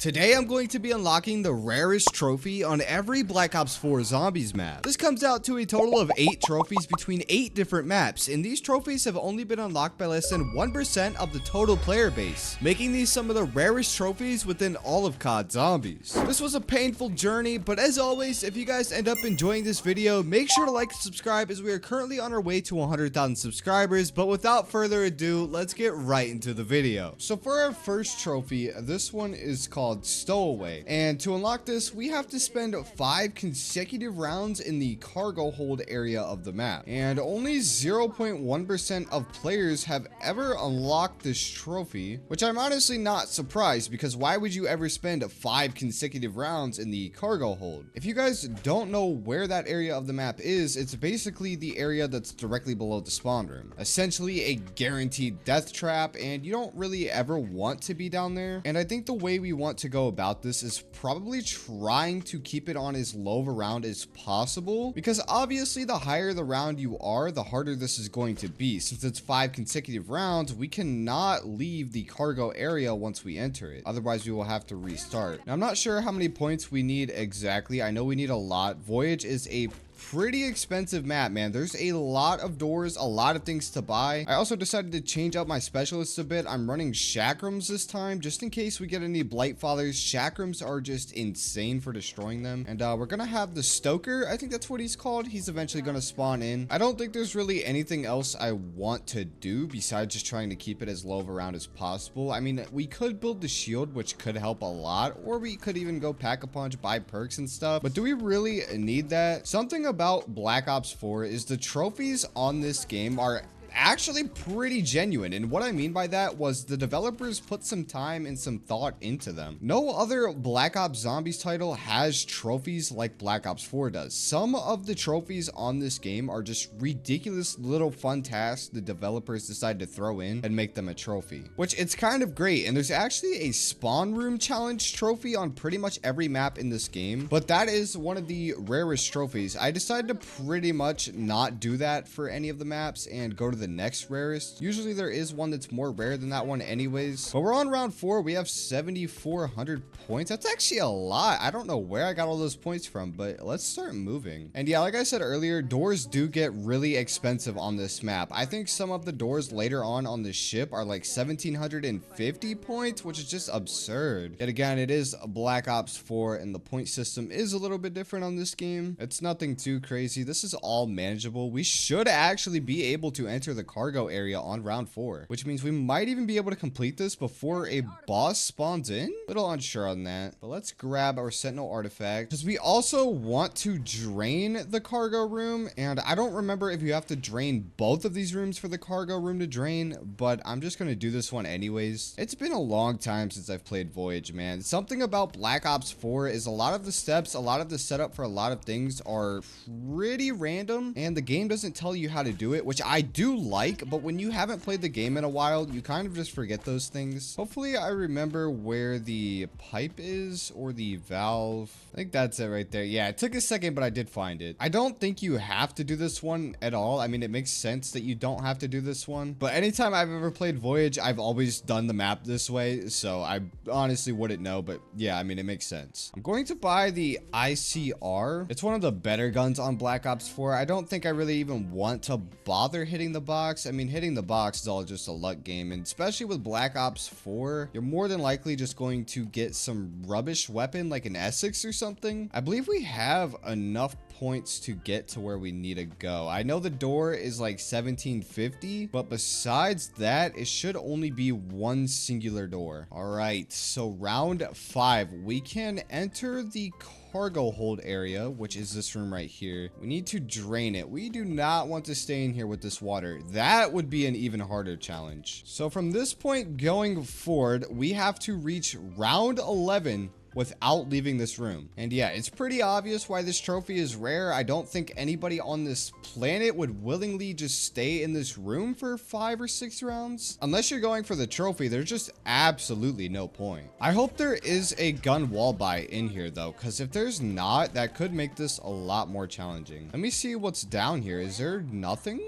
Today I'm going to be unlocking the rarest trophy on every Black Ops 4 Zombies map. This comes out to a total of 8 trophies between 8 different maps, and these trophies have only been unlocked by less than 1% of the total player base, making these some of the rarest trophies within all of COD Zombies. This was a painful journey, but as always, if you guys end up enjoying this video, make sure to like and subscribe as we are currently on our way to 100,000 subscribers. But without further ado, let's get right into the video. So for our first trophy, this one is called Stowaway, and to unlock this we have to spend 5 consecutive rounds in the cargo hold area of the map, and only 0.1% of players have ever unlocked this trophy, which I'm honestly not surprised, because why would you ever spend 5 consecutive rounds in the cargo hold? If you guys don't know where that area of the map is, it's basically the area that's directly below the spawn room, essentially a guaranteed death trap, and you don't really ever want to be down there. And I think the way we want to go about this is probably trying to keep it on as low of a round as possible, because obviously the higher the round you are, the harder this is going to be. Since it's 5 consecutive rounds, we cannot leave the cargo area once we enter it, otherwise we will have to restart. Now, I'm not sure how many points we need exactly. I know we need a lot. Voyage is a pretty expensive map, man. There's a lot of doors, a lot of things to buy. I also decided to change up my specialists a bit. I'm running chakrams this time, just in case we get any blight fathers. Chakrams are just insane for destroying them. And we're gonna have the stoker, I think that's what he's called. He's eventually gonna spawn in. I don't think there's really anything else I want to do besides just trying to keep it as low of a round as possible. I mean, we could build the shield, which could help a lot, or we could even go pack-a-punch, buy perks and stuff, but do we really need that? Something about Black Ops 4 is the trophies on this game are actually pretty genuine, and what I mean by that was the developers put some time and some thought into them. No other Black Ops Zombies title has trophies like Black Ops 4 does. Some of the trophies on this game are just ridiculous little fun tasks the developers decide to throw in and make them a trophy, which it's kind of great. And there's actually a spawn room challenge trophy on pretty much every map in this game, but that is one of the rarest trophies. I decided to pretty much not do that for any of the maps and go to the next rarest. Usually there is one that's more rare than that one anyways, but we're on round 4. We have 7,400 points. That's actually a lot. I don't know where I got all those points from, but let's start moving. And yeah, like I said earlier, doors do get really expensive on this map. I think some of the doors later on the ship are like 1,750 points, which is just absurd. Yet again, it is Black Ops 4 and the point system is a little bit different on this game. It's nothing too crazy. This is all manageable. We should actually be able to enter the cargo area on round 4, which means we might even be able to complete this before a boss spawns in. Little unsure on that, but let's grab our sentinel artifact, because we also want to drain the cargo room, and I don't remember if you have to drain both of these rooms for the cargo room to drain, but I'm just going to do this one anyways. It's been a long time since I've played Voyage, man. Something about Black Ops 4 is a lot of the steps, a lot of the setup for a lot of things are pretty random, and the game doesn't tell you how to do it, which I do like, but when you haven't played the game in a while, you kind of just forget those things. Hopefully I remember where the pipe is, or the valve. I think that's it right there. Yeah, it took a second, but I did find it. I don't think you have to do this one at all. I mean, it makes sense that you don't have to do this one, but anytime I've ever played Voyage, I've always done the map this way, so I honestly wouldn't know, but yeah, I mean, it makes sense. I'm going to buy the ICR. It's one of the better guns on Black Ops 4. I don't think I really even want to bother hitting the box. I mean, hitting the box is all just a luck game, and especially with Black Ops 4, you're more than likely just going to get some rubbish weapon like an Essex or something. I believe we have enough points to get to where we need to go. I know the door is like 1,750, but besides that, it should only be one singular door. All right, so round 5, we can enter the cargo hold area, which is this room right here. We need to drain it. We do not want to stay in here with this water. That would be an even harder challenge. So from this point going forward, we have to reach round 11 without leaving this room. And yeah, it's pretty obvious why this trophy is rare. I don't think anybody on this planet would willingly just stay in this room for 5 or 6 rounds. Unless you're going for the trophy, there's just absolutely no point. I hope there is a gun wall buy in here though, because if there's not, that could make this a lot more challenging. Let me see what's down here. Is there nothing?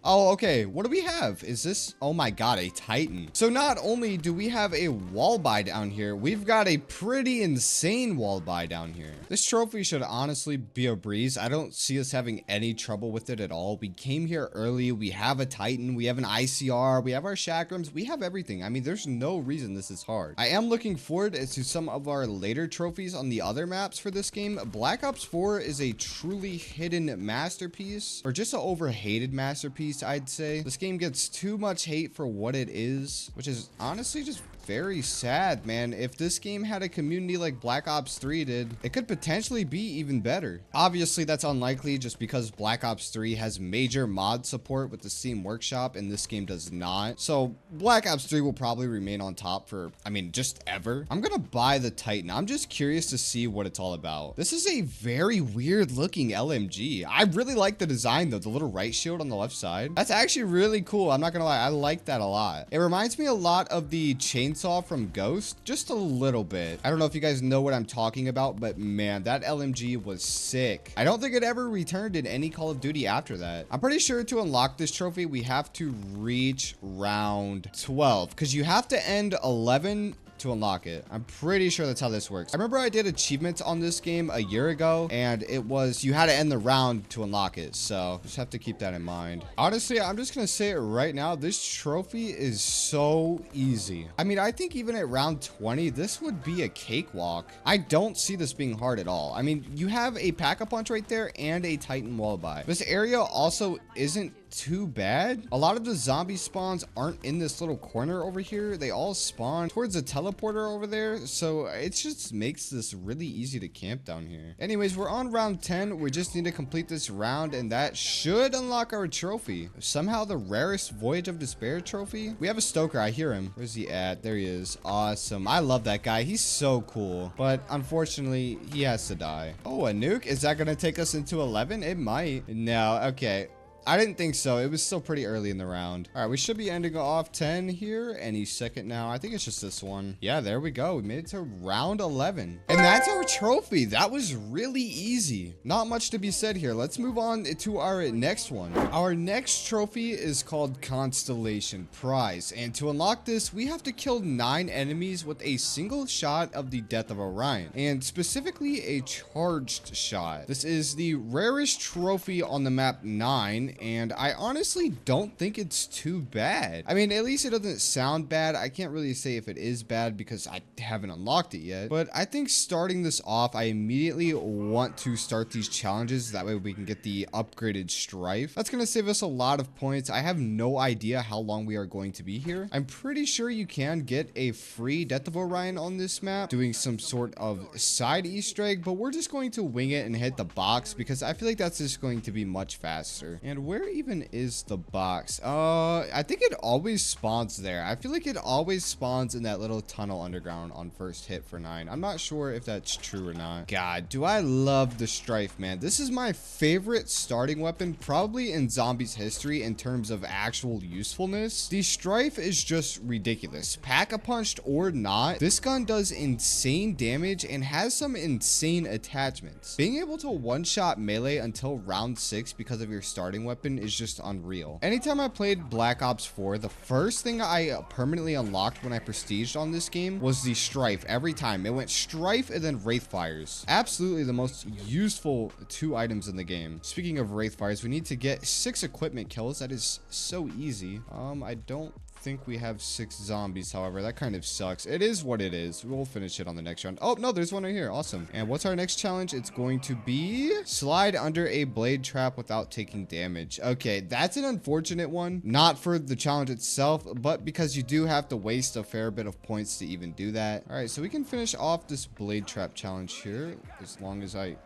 Oh, okay. What do we have? Is this? Oh my God, a Titan. So not only do we have a wall buy down here, we've got a pretty insane wall buy down here. This trophy should honestly be a breeze. I don't see us having any trouble with it at all. We came here early. We have a Titan. We have an ICR. We have our chakrams. We have everything. I mean, there's no reason this is hard. I am looking forward to some of our later trophies on the other maps for this game. Black Ops 4 is a truly hidden masterpiece, or just an overhated masterpiece, I'd say. This game gets too much hate for what it is, which is honestly just very sad, man. If this game had a community like Black Ops 3 did, it could potentially be even better. Obviously, that's unlikely just because Black Ops 3 has major mod support with the Steam Workshop and this game does not. So Black Ops 3 will probably remain on top for, I mean, just ever. I'm gonna buy the Titan. I'm just curious to see what it's all about. This is a very weird looking LMG. I really like the design though, the little right shield on the left side. That's actually really cool. I'm not gonna lie, I like that a lot. It reminds me a lot of the chainsaw from Ghost, just a little bit. I don't know if you guys know what I'm talking about, but man, that LMG was sick. I don't think it ever returned in any Call of Duty after that. I'm pretty sure to unlock this trophy, we have to reach round 12 because you have to end 11 to unlock it. I'm pretty sure that's how this works. I remember I did achievements on this game a year ago and it was you had to end the round to unlock it, so just have to keep that in mind. Honestly, I'm just gonna say it right now, this trophy is so easy. I mean, I think even at round 20 this would be a cakewalk. I don't see this being hard at all. I mean, you have a pack-a-punch right there and a Titan wall buy. This area also isn't too bad. A lot of the zombie spawns aren't in this little corner over here. They all spawn towards a teleporter over there, so it just makes this really easy to camp down here. Anyways, we're on round 10. We just need to complete this round and that should unlock our trophy. Somehow the rarest Voyage of Despair trophy. We have a Stoker. I hear him. Where's he at? There he is. Awesome. I love that guy. He's so cool, but unfortunately he has to die. Oh, a nuke? Is that gonna take us into 11? It might. No. Okay. I didn't think so. It was still pretty early in the round. All right, we should be ending off 10 here any second now. I think it's just this one. Yeah, there we go. We made it to round 11. And that's our trophy. That was really easy. Not much to be said here. Let's move on to our next one. Our next trophy is called Constellation Prize. And to unlock this, we have to kill 9 enemies with a single shot of the Death of Orion. And specifically a charged shot. This is the rarest trophy on the map 9. And I honestly don't think it's too bad. I mean, at least it doesn't sound bad. I can't really say if it is bad because I haven't unlocked it yet. But I think starting this off, I immediately want to start these challenges. That way we can get the upgraded Strife. That's going to save us a lot of points. I have no idea how long we are going to be here. I'm pretty sure you can get a free Death of Orion on this map, doing some sort of side Easter egg, but we're just going to wing it and hit the box because I feel like that's just going to be much faster. And where even is the box? I think it always spawns there. I feel like it always spawns in that little tunnel underground on first hit for 9. I'm not sure if that's true or not. God, do I love the Strife, man. This is my favorite starting weapon probably in Zombies history in terms of actual usefulness. The Strife is just ridiculous. Pack-a-punched or not, this gun does insane damage and has some insane attachments. Being able to one-shot melee until round 6 because of your starting weapon is just unreal. Anytime I played Black Ops 4, the first thing I permanently unlocked when I prestiged on this game was the Strife. Every time it went Strife and then Wraithfires. Absolutely the most useful 2 items in the game. Speaking of Wraithfires, we need to get 6 equipment kills. That is so easy. I don't think we have 6 zombies, however. That kind of sucks. It is what it is. We'll finish it on the next round. Oh no, there's one right here. Awesome. And what's our next challenge? It's going to be slide under a blade trap without taking damage. Okay, that's an unfortunate one. Not for the challenge itself, but because you do have to waste a fair bit of points to even do that. All right, so we can finish off this blade trap challenge here as long as I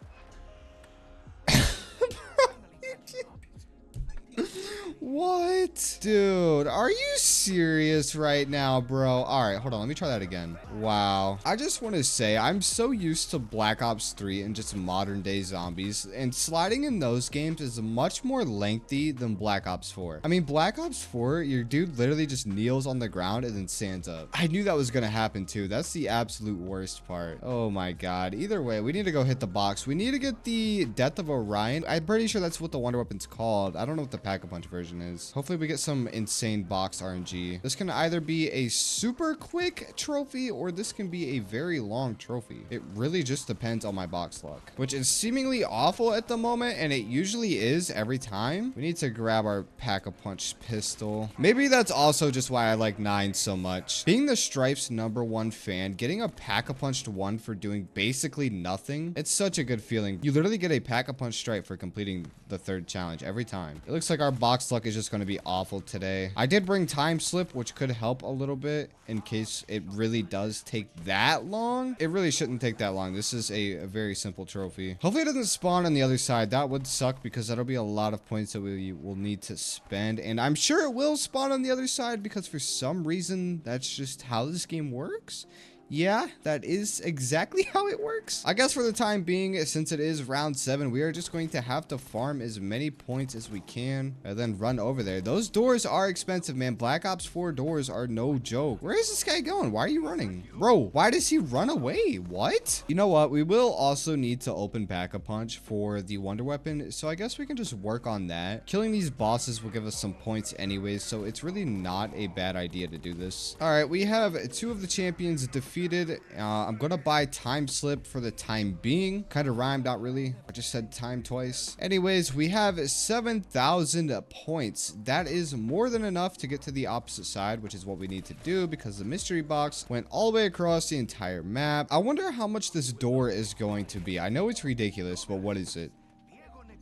What? Dude, are you serious right now, bro? All right, hold on. Let me try that again. Wow. I just want to say I'm so used to Black Ops 3 and just modern day zombies, and sliding in those games is much more lengthy than Black Ops 4. I mean, Black Ops 4, your dude literally just kneels on the ground and then stands up. I knew that was going to happen too. That's the absolute worst part. Oh my God. Either way, we need to go hit the box. We need to get the Death of Orion. I'm pretty sure that's what the wonder weapon's called. I don't know what the pack-a-punch version is. Hopefully we get some insane box RNG. This can either be a super quick trophy or this can be a very long trophy. It really just depends on my box luck, which is seemingly awful at the moment, and it usually is every time. We need to grab our Pack-a-Punch pistol. Maybe that's also just why I like 9 so much. Being the Stripes #1 fan, getting a Pack-a-Punched 1 for doing basically nothing, it's such a good feeling. You literally get a Pack-a-Punch stripe for completing the 3rd challenge every time. It looks like our box luck is just going to be awful today. I did bring time slip, which could help a little bit in case it really does take that long. It really shouldn't take that long. This is a very simple trophy. Hopefully it doesn't spawn on the other side. That would suck because that'll be a lot of points that we will need to spend, and I'm sure it will spawn on the other side because for some reason that's just how this game works. Yeah, that is exactly how it works. I guess for the time being, since it is round 7, we are just going to have to farm as many points as we can and then run over there. Those doors are expensive, man. Black Ops 4 doors are no joke. Where is this guy going? Why are you running? Bro, why does he run away? What? You know what? We will also need to open Pack-a-Punch for the Wonder Weapon, so I guess we can just work on that. Killing these bosses will give us some points anyways, so it's really not a bad idea to do this. All right, we have 2 of the champions defeated. I'm gonna buy time slip for the time being. Kind of rhymed out, really. I just said time twice. Anyways, we have 7,000 points. That is more than enough to get to the opposite side, which is what we need to do because the mystery box went all the way across the entire map. I wonder how much this door is going to be. I know it's ridiculous, but what is it?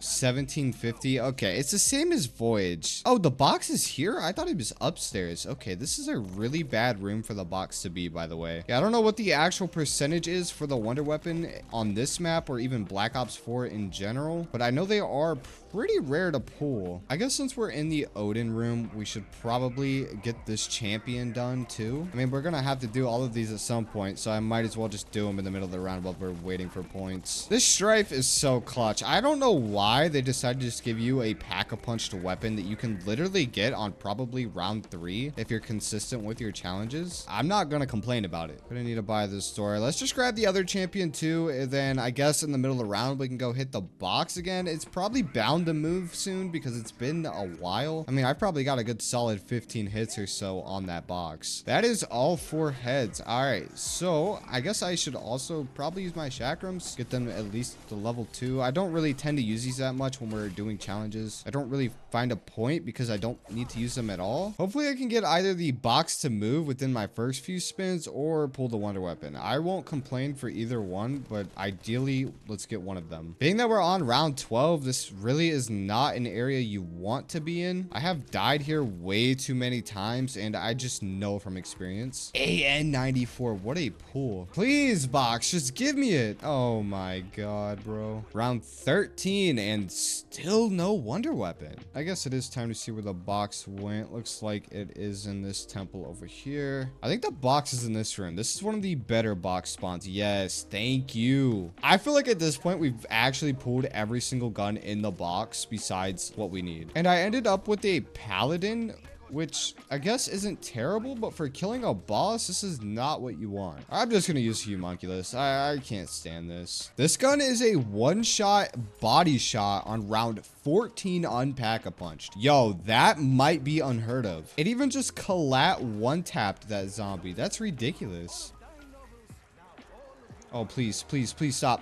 1750. Okay, it's the same as Voyage. Oh, the box is here? I thought it was upstairs. Okay, this is a really bad room for the box to be, by the way. Yeah, I don't know what the actual percentage is for the Wonder Weapon on this map or even Black Ops 4 in general, but I know they are pretty rare to pull. I guess since we're in the Odin room, we should probably get this champion done too. I mean, we're gonna have to do all of these at some point, so I might as well just do them in the middle of the round while we're waiting for points. This Strife is so clutch. I don't know why they decided to just give you a Pack-a-Punched weapon that you can literally get on probably round 3 if you're consistent with your challenges. I'm not gonna complain about it. Gonna need to buy this store. Let's just grab the other champion too, and then I guess in the middle of the round we can go hit the box again. It's probably bound to move soon because it's been a while. I mean, I've probably got a good solid 15 hits or so on that box. That is all 4 heads. All right, so I guess I should also probably use my chakrams, get them at least to level 2. I don't really tend to use these that much when we're doing challenges. I don't really find a point because I don't need to use them at all. Hopefully I can get either the box to move within my first few spins or pull the Wonder Weapon. I won't complain for either one, but ideally let's get one of them. Being that we're on round 12, this really is not an area you want to be in. I have died here way too many times and I just know from experience. AN94, what a pull. Please, box, just give me it. Oh my god, bro. Round 13 and still no Wonder Weapon. I guess it is time to see where the box went. Looks like it is in this temple over here. I think the box is in this room. This is one of the better box spawns. Yes, thank you. I feel like at this point we've actually pulled every single gun in the box besides what we need. And I ended up with a paladin, which I guess isn't terrible, but for killing a boss, this is not what you want. I'm just gonna use Homunculus. I can't stand this. This gun is a one-shot body shot on round 14 unpack-a-punched. Yo, that might be unheard of. It even just collat one-tapped that zombie. That's ridiculous. Oh, please, please, please stop.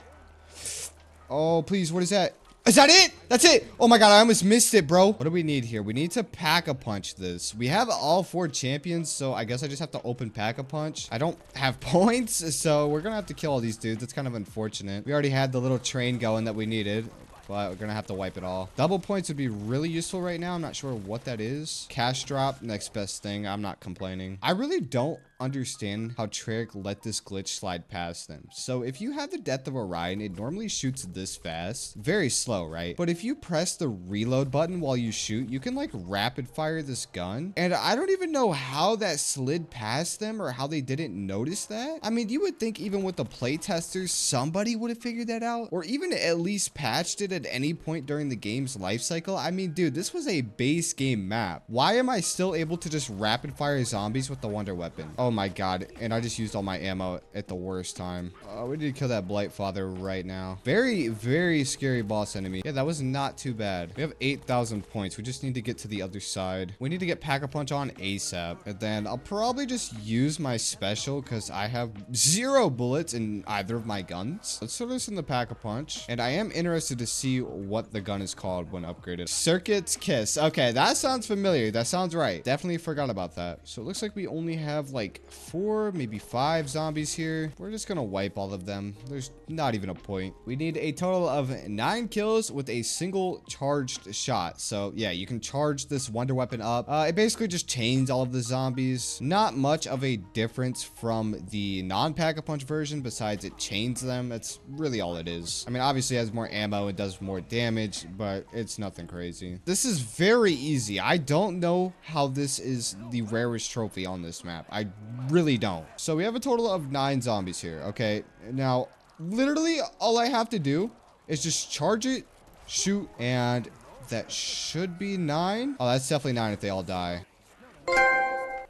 Oh, please, what is that? Is that it? That's it. Oh my god, I almost missed it, bro. What do we need here? We need to Pack-a-Punch this. We have all 4 champions, so I guess I just have to open Pack-a-Punch. I don't have points, so we're gonna have to kill all these dudes. It's kind of unfortunate. We already had the little train going that we needed, but we're gonna have to wipe it all. Double points would be really useful right now. I'm not sure what that is. Cash drop, next best thing. I'm not complaining. I really don't understand how Treyarch let this glitch slide past them. So if you have the Death of Orion, it normally shoots this fast. Very slow, right? But if you press the reload button while you shoot, you can like rapid fire this gun. And I don't even know how that slid past them or how they didn't notice that. I mean, you would think even with the playtesters, somebody would have figured that out or even at least patched it at any point during the game's life cycle. I mean, dude, this was a base game map. Why am I still able to just rapid fire zombies with the Wonder Weapon? Oh, Oh my god. And I just used all my ammo at the worst time. We need to kill that Blight Father right now. Very, very scary boss enemy. Yeah, that was not too bad. We have 8,000 points. We just need to get to the other side. We need to get Pack-a-Punch on ASAP. And then I'll probably just use my special because I have 0 bullets in either of my guns. Let's throw this in the Pack-a-Punch. And I am interested to see what the gun is called when upgraded. Circuit's Kiss. Okay, that sounds familiar. That sounds right. Definitely forgot about that. So it looks like we only have like 4, maybe 5 zombies here. We're just gonna wipe all of them. There's not even a point. We need a total of 9 kills with a single charged shot. So yeah, you can charge this wonder weapon up. It basically just chains all of the zombies. Not much of a difference from the non-Pack-a-Punch version besides it chains them. That's really all it is. I mean, obviously it has more ammo, it does more damage, but it's nothing crazy. This is very easy. I don't know how this is the rarest trophy on this map. I really don't. So we have a total of 9 zombies here. Okay, now literally all I have to do is just charge it, shoot, and that should be 9. Oh, that's definitely 9 if they all die.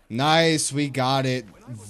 Nice, we got it.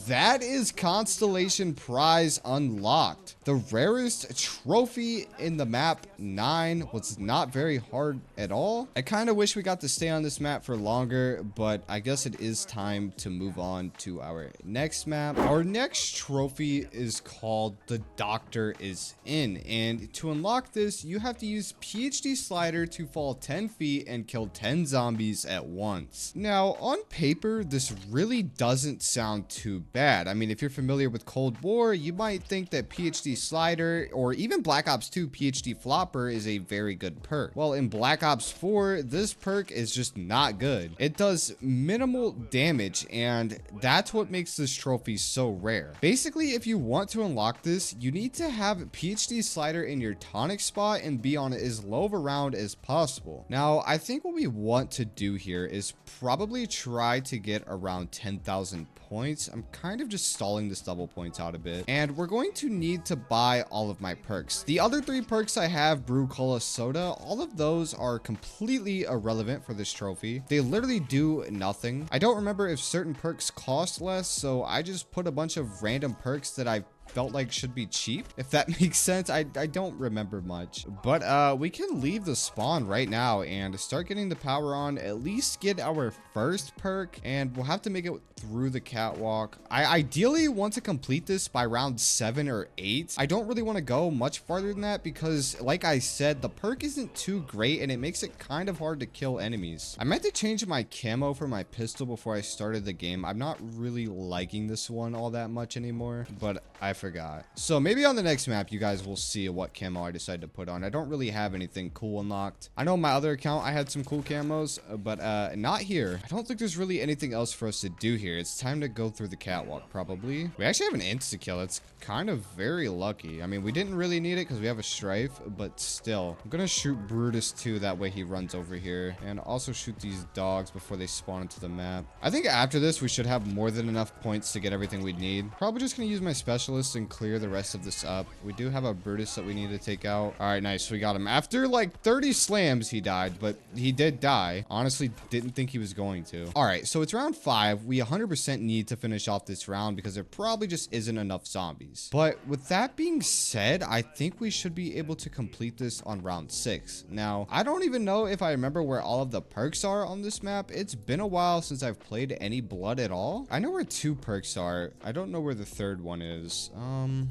That is Constellation Prize unlocked. The rarest trophy in the map 9 was not very hard at all. I kind of wish we got to stay on this map for longer, but I guess it is time to move on to our next map. Our next trophy is called The Doctor is In, and to unlock this, you have to use PhD Slider to fall 10 feet and kill 10 zombies at once. Now, on paper, this really doesn't sound too bad. I mean, if you're familiar with Cold War, you might think that PhD Slider or even Black Ops 2 PhD Flopper is a very good perk. Well, in Black Ops 4, this perk is just not good. It does minimal damage, and that's what makes this trophy so rare. Basically, if you want to unlock this, you need to have PhD Slider in your tonic spot and be on as low of a round as possible. Now, I think what we want to do here is probably try to get around 10,000 points. I'm kind of just stalling this double points out a bit, and we're going to need to buy all of my perks. The other 3 perks I have, brew cola soda, all of those are completely irrelevant for this trophy. They literally do nothing. I don't remember if certain perks cost less, so I just put a bunch of random perks that I felt like should be cheap, if that makes sense. I don't remember much, but we can leave the spawn right now and start getting the power on, at least get our first perk, and we'll have to make it through the catwalk. I ideally want to complete this by round 7 or 8. I don't really want to go much farther than that because, like I said, the perk isn't too great and it makes it kind of hard to kill enemies. I meant to change my camo for my pistol before I started the game. I'm not really liking this one all that much anymore, but I forgot. So maybe on the next map, you guys will see what camo I decide to put on. I don't really have anything cool unlocked. I know on my other account, I had some cool camos, but not here. I don't think there's really anything else for us to do here. It's time to go through the catwalk, probably. We actually have an insta-kill. It's kind of very lucky. I mean, we didn't really need it because we have a strafe, but still. I'm gonna shoot Brutus too, that way he runs over here. And also shoot these dogs before they spawn into the map. I think after this, we should have more than enough points to get everything we need. Probably just gonna use my specialist and clear the rest of this up. We do have a Brutus that we need to take out. All right, nice. We got him. After like 30 slams, he died, but he did die. Honestly, didn't think he was going to. All right, so it's round 5. We 100% need to finish off this round because there probably just isn't enough zombies. But with that being said, I think we should be able to complete this on round 6. Now, I don't even know if I remember where all of the perks are on this map. It's been a while since I've played any blood at all. I know where 2 perks are. I don't know where the 3rd one is.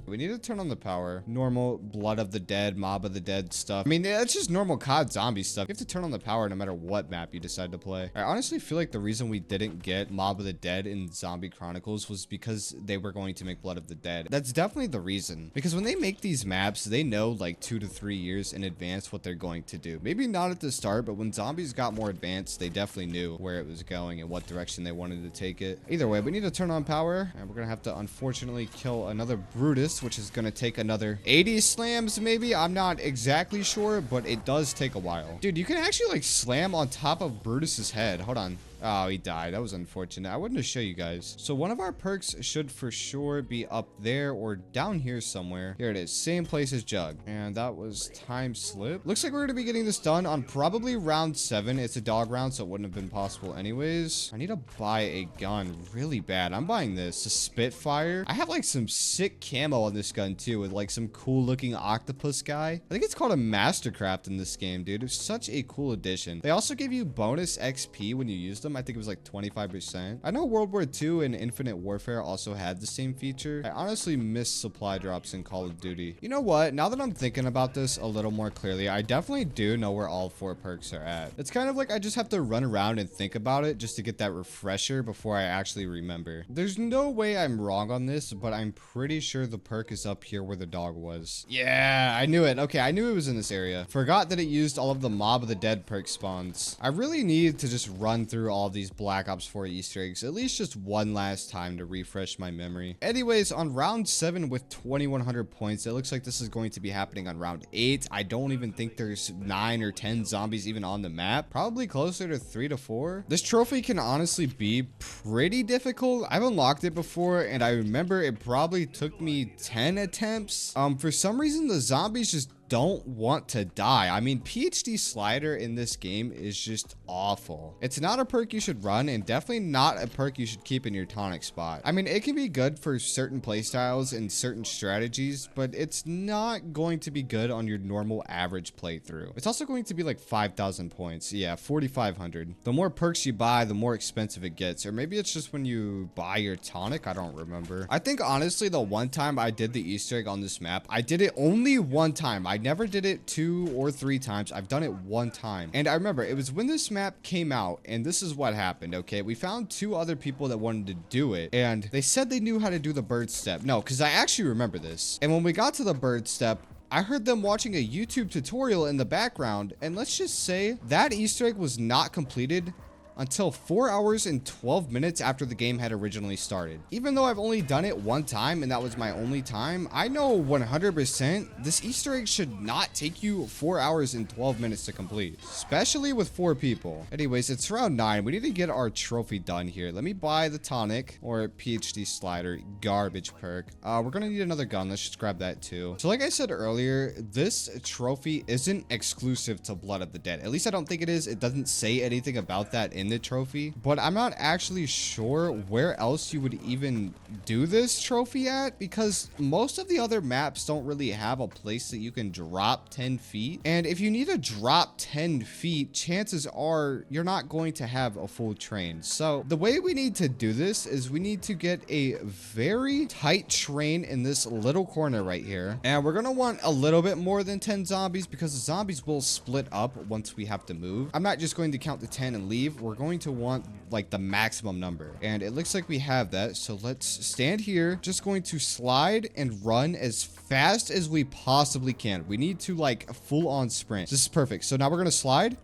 We need to turn on the power. Normal Blood of the Dead, Mob of the Dead stuff. I mean, it's just normal COD zombie stuff. You have to turn on the power no matter what map you decide to play. I honestly feel like the reason we didn't get Mob of the Dead in Zombie Chronicles was because they were going to make Blood of the Dead. That's definitely the reason. Because when they make these maps, they know like 2 to 3 years in advance what they're going to do. Maybe not at the start, but when zombies got more advanced, they definitely knew where it was going and what direction they wanted to take it. Either way, we need to turn on power, and we're gonna have to unfortunately kill another Brutus, which is gonna take another 80 slams maybe. I'm not exactly sure, but it does take a while. Dude, you can actually like slam on top of Brutus's head. Hold on. Oh, he died. That was unfortunate. I wanted to show you guys. So one of our perks should for sure be up there or down here somewhere. Here it is. Same place as Jug. And that was time slip. Looks like we're going to be getting this done on probably round 7. It's a dog round, so it wouldn't have been possible anyways. I need to buy a gun really bad. I'm buying this. A Spitfire. I have like some sick camo on this gun too with like some cool looking octopus guy. I think it's called a Mastercraft in this game, dude. It's such a cool addition. They also give you bonus XP when you use them. I think it was like 25%. I know World War II and Infinite Warfare also had the same feature. I honestly miss supply drops in Call of Duty. You know what? Now that I'm thinking about this a little more clearly, I definitely do know where all 4 perks are at. It's kind of like I just have to run around and think about it just to get that refresher before I actually remember. There's no way I'm wrong on this, but I'm pretty sure the perk is up here where the dog was. Yeah, I knew it. Okay, I knew it was in this area. Forgot that it used all of the Mob of the Dead perk spawns. I really need to just run through all of these Black Ops 4 Easter eggs at least just one last time to refresh my memory. Anyways, on round 7 with 2100 points, it looks like this is going to be happening on round 8. I don't even think there's 9 or 10 zombies even on the map. Probably closer to 3 to 4. This trophy can honestly be pretty difficult. I've unlocked it before and I remember it probably took me 10 attempts. For some reason the zombies just don't want to die. I mean, PhD Slider in this game is just awful. It's not a perk you should run and definitely not a perk you should keep in your tonic spot. I mean, it can be good for certain playstyles and certain strategies, but it's not going to be good on your normal average playthrough. It's also going to be like 5,000 points. Yeah, 4,500. The more perks you buy, the more expensive it gets. Or maybe it's just when you buy your tonic. I don't remember. I think honestly, the one time I did the Easter egg on this map, I did it only one time. I never did it 2 or 3 times. I've done it 1 time. And I remember it was when this map came out and this is what happened. Okay, we found 2 other people that wanted to do it and they said they knew how to do the bird step. No, because I actually remember this. And when we got to the bird step, I heard them watching a YouTube tutorial in the background, and let's just say that Easter egg was not completed until 4 hours and 12 minutes after the game had originally started. Even though I've only done it 1 time and that was my only time, I know 100% this Easter egg should not take you 4 hours and 12 minutes to complete, especially with 4 people. Anyways, it's round 9. We need to get our trophy done here. Let me buy the tonic or PhD Slider garbage perk. We're gonna need another gun. Let's just grab that too. So like I said earlier, this trophy isn't exclusive to Blood of the Dead. At least I don't think it is. It doesn't say anything about that in the trophy, but I'm not actually sure where else you would even do this trophy at, because most of the other maps don't really have a place that you can drop 10 feet. And if you need to drop 10 feet, chances are you're not going to have a full train. So the way we need to do this is we need to get a very tight train in this little corner right here. And we're going to want a little bit more than 10 zombies because the zombies will split up once we have to move. I'm not just going to count to 10 and leave. We're going to want like the maximum number, and it looks like we have that. So let's stand here, just going to slide and run as fast as we possibly can. We need to like full on sprint. This is perfect. So now we're going to slide.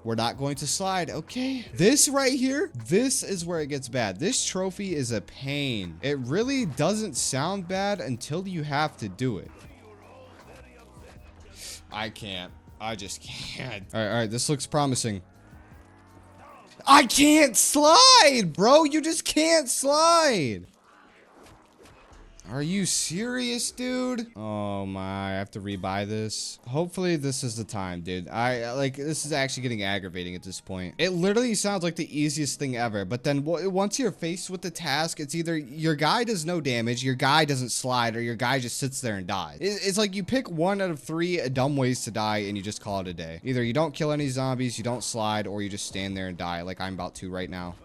We're not going to slide. Okay, this right here, this is where it gets bad. This trophy is a pain. It really doesn't sound bad until you have to do it. I can't. I just can't. All right, this looks promising. I can't slide, bro. You just can't slide. Are you serious, dude? Oh my, I have to rebuy this. Hopefully this is the time, dude. This is actually getting aggravating at this point. It literally sounds like the easiest thing ever, but then once you're faced with the task, it's either your guy does no damage, your guy doesn't slide, or your guy just sits there and dies. It's like you pick 1 out of 3 dumb ways to die and you just call it a day. Either you don't kill any zombies, you don't slide, or you just stand there and die like I'm about to right now.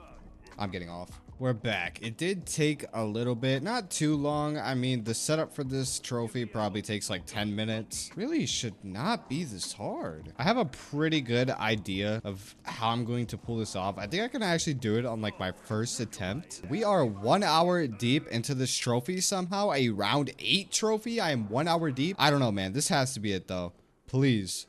I'm getting off. We're back. It did take a little bit, not too long. I mean, the setup for this trophy probably takes like 10 minutes. Really should not be this hard. I have a pretty good idea of how I'm going to pull this off. I think I can actually do it on like my first attempt. We are 1 hour deep into this trophy somehow. A round 8 trophy. I am 1 hour deep. I don't know, man. This has to be it though. Please.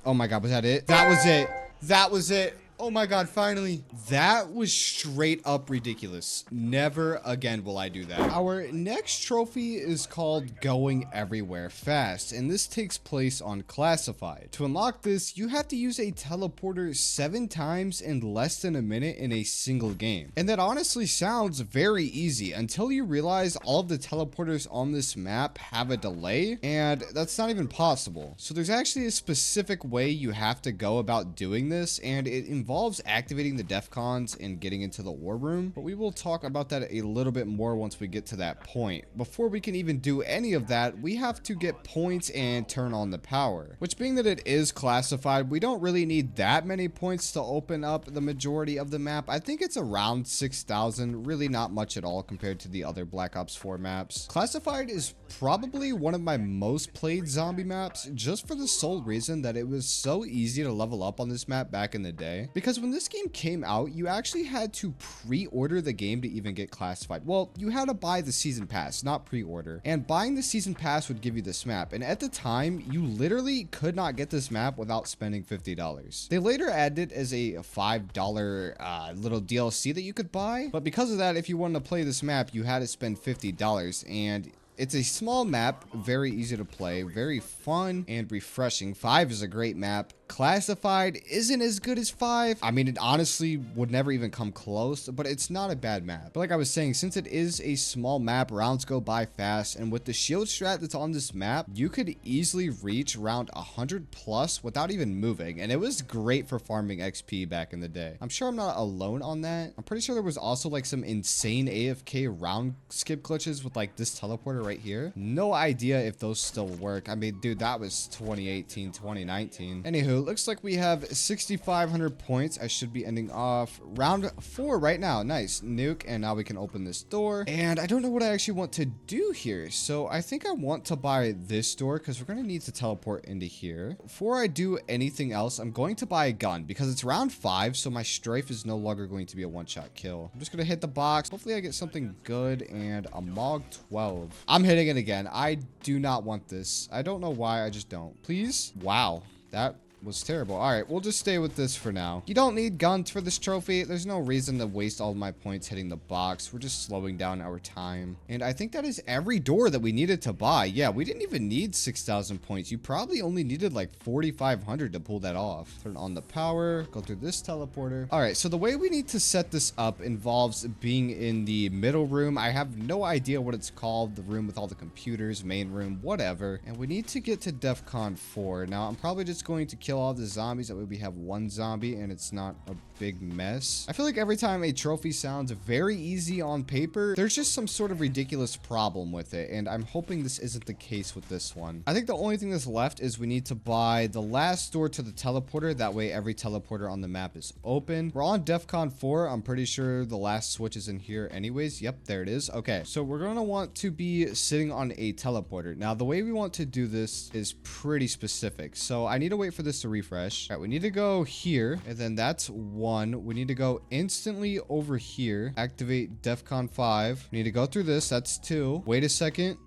Oh my God, was that it? That was it. That was it. Oh my god, finally. That was straight up ridiculous. Never again will I do that. Our next trophy is called Going Everywhere Fast, and this takes place on Classified. To unlock this, you have to use a teleporter 7 times in less than a minute in a single game. And that honestly sounds very easy until you realize all of the teleporters on this map have a delay, and that's not even possible. So there's actually a specific way you have to go about doing this, and it involves activating the defcons and getting into the war room, but we will talk about that a little bit more once we get to that point. Before we can even do any of that, we have to get points and turn on the power, which being that it is classified, we don't really need that many points to open up the majority of the map. I think it's around 6,000, really not much at all compared to the other Black Ops 4 maps. Classified is probably one of my most played zombie maps, just for the sole reason that it was so easy to level up on this map back in the day. Because when this game came out, you actually had to pre-order the game to even get classified. Well, you had to buy the season pass, not pre-order. And buying the season pass would give you this map. And at the time, you literally could not get this map without spending $50. They later added it as a $5 little DLC that you could buy. But because of that, if you wanted to play this map, you had to spend $50. And it's a small map, very easy to play, very fun and refreshing. 5 is a great map. Classified isn't as good as 5. I mean, it honestly would never even come close, but it's not a bad map. But like I was saying, since it is a small map, rounds go by fast, and with the shield strat that's on this map, you could easily reach around 100 plus without even moving, and it was great for farming XP back in the day. I'm sure I'm not alone on that. I'm pretty sure there was also like some insane AFK round skip glitches with like this teleporter right here. No idea if those still work. I mean, dude, that was 2018, 2019. Anywho, looks like we have 6,500 points. I should be ending off round 4 right now. Nice. Nuke, and now we can open this door. And I don't know what I actually want to do here. So I think I want to buy this door because we're going to need to teleport into here. Before I do anything else, I'm going to buy a gun because it's round 5, so my strafe is no longer going to be a one-shot kill. I'm just going to hit the box. Hopefully I get something good, and a Mog 12. I'm hitting it again. I do not want this. I don't know why. I just don't. Please. Wow. That was terrible. All right, we'll just stay with this for now. You don't need guns for this trophy. There's no reason to waste all my points hitting the box. We're just slowing down our time. And I think that is every door that we needed to buy. Yeah, we didn't even need 6,000 points. You probably only needed like 4,500 to pull that off. Turn on the power, go through this teleporter. All right, so the way we need to set this up involves being in the middle room. I have no idea what it's called. The room with all the computers, main room, whatever. And we need to get to DEFCON 4. Now, I'm probably just going to kill all the zombies. That way we have one zombie and it's not a big mess. I feel like every time a trophy sounds very easy on paper, there's just some sort of ridiculous problem with it, and I'm hoping this isn't the case with this one. I think the only thing that's left is we need to buy the last door to the teleporter. That way every teleporter on the map is open. We're on DEFCON 4. I'm pretty sure the last switch is in here anyways. Yep, there it is. Okay, so we're going to want to be sitting on a teleporter. Now, the way we want to do this is pretty specific. So I need to wait for this to refresh. All right, we need to go here, and then that's 1. We need to go instantly over here, activate DEFCON 5. We need to go through this. That's 2. Wait a second.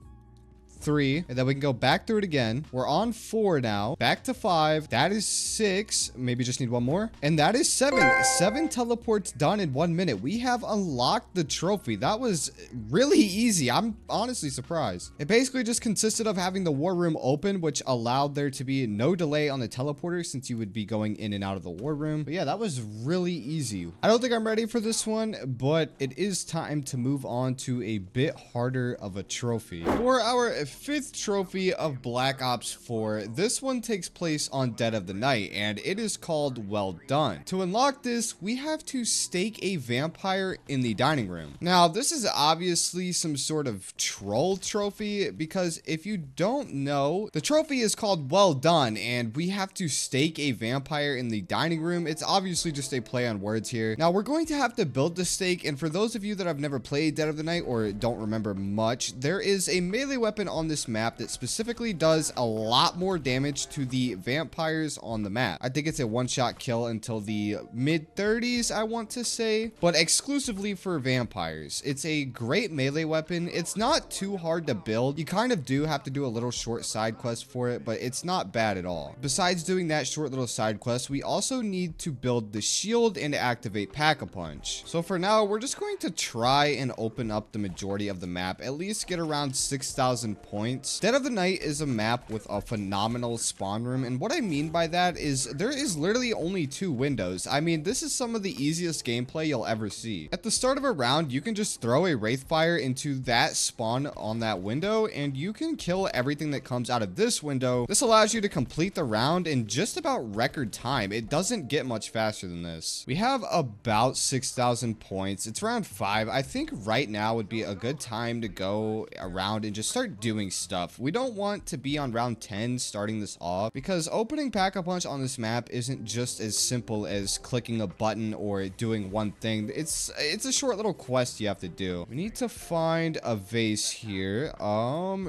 3, and then we can go back through it again. We're on 4 now. Back to 5. That is 6. Maybe just need one more. And that is 7. 7 teleports done in 1 minute. We have unlocked the trophy. That was really easy. I'm honestly surprised. It basically just consisted of having the war room open, which allowed there to be no delay on the teleporter since you would be going in and out of the war room. But yeah, that was really easy. I don't think I'm ready for this one, but it is time to move on to a bit harder of a trophy. For our 5th trophy of Black Ops 4, this one takes place on Dead of the Night, and it is called Well Done. To unlock this, we have to stake a vampire in the dining room. Now, this is obviously some sort of troll trophy, because if you don't know, the trophy is called Well Done, and we have to stake a vampire in the dining room. It's obviously just a play on words here. Now, we're going to have to build the stake, and for those of you that have never played Dead of the Night or don't remember much, there is a melee weapon on on this map that specifically does a lot more damage to the vampires on the map. I think it's a one-shot kill until the mid-30s, I want to say, but exclusively for vampires. It's a great melee weapon. It's not too hard to build. You kind of do have to do a little short side quest for it, but it's not bad at all. Besides doing that short little side quest, we also need to build the shield and activate Pack-a-Punch. So for now, we're just going to try and open up the majority of the map, at least get around 6,000 points. Dead of the Night is a map with a phenomenal spawn room, and what I mean by that is there is literally only 2 windows. I mean, this is some of the easiest gameplay you'll ever see. At the start of a round, you can just throw a Wraithfire into that spawn on that window, and you can kill everything that comes out of this window. This allows you to complete the round in just about record time. It doesn't get much faster than this. We have about 6,000 points. It's round 5. I think right now would be a good time to go around and just start doing stuff. We don't want to be on round 10 starting this off, because opening Pack-a-Punch on this map isn't just as simple as clicking a button or doing one thing. It's a short little quest you have to do. We need to find a vase here.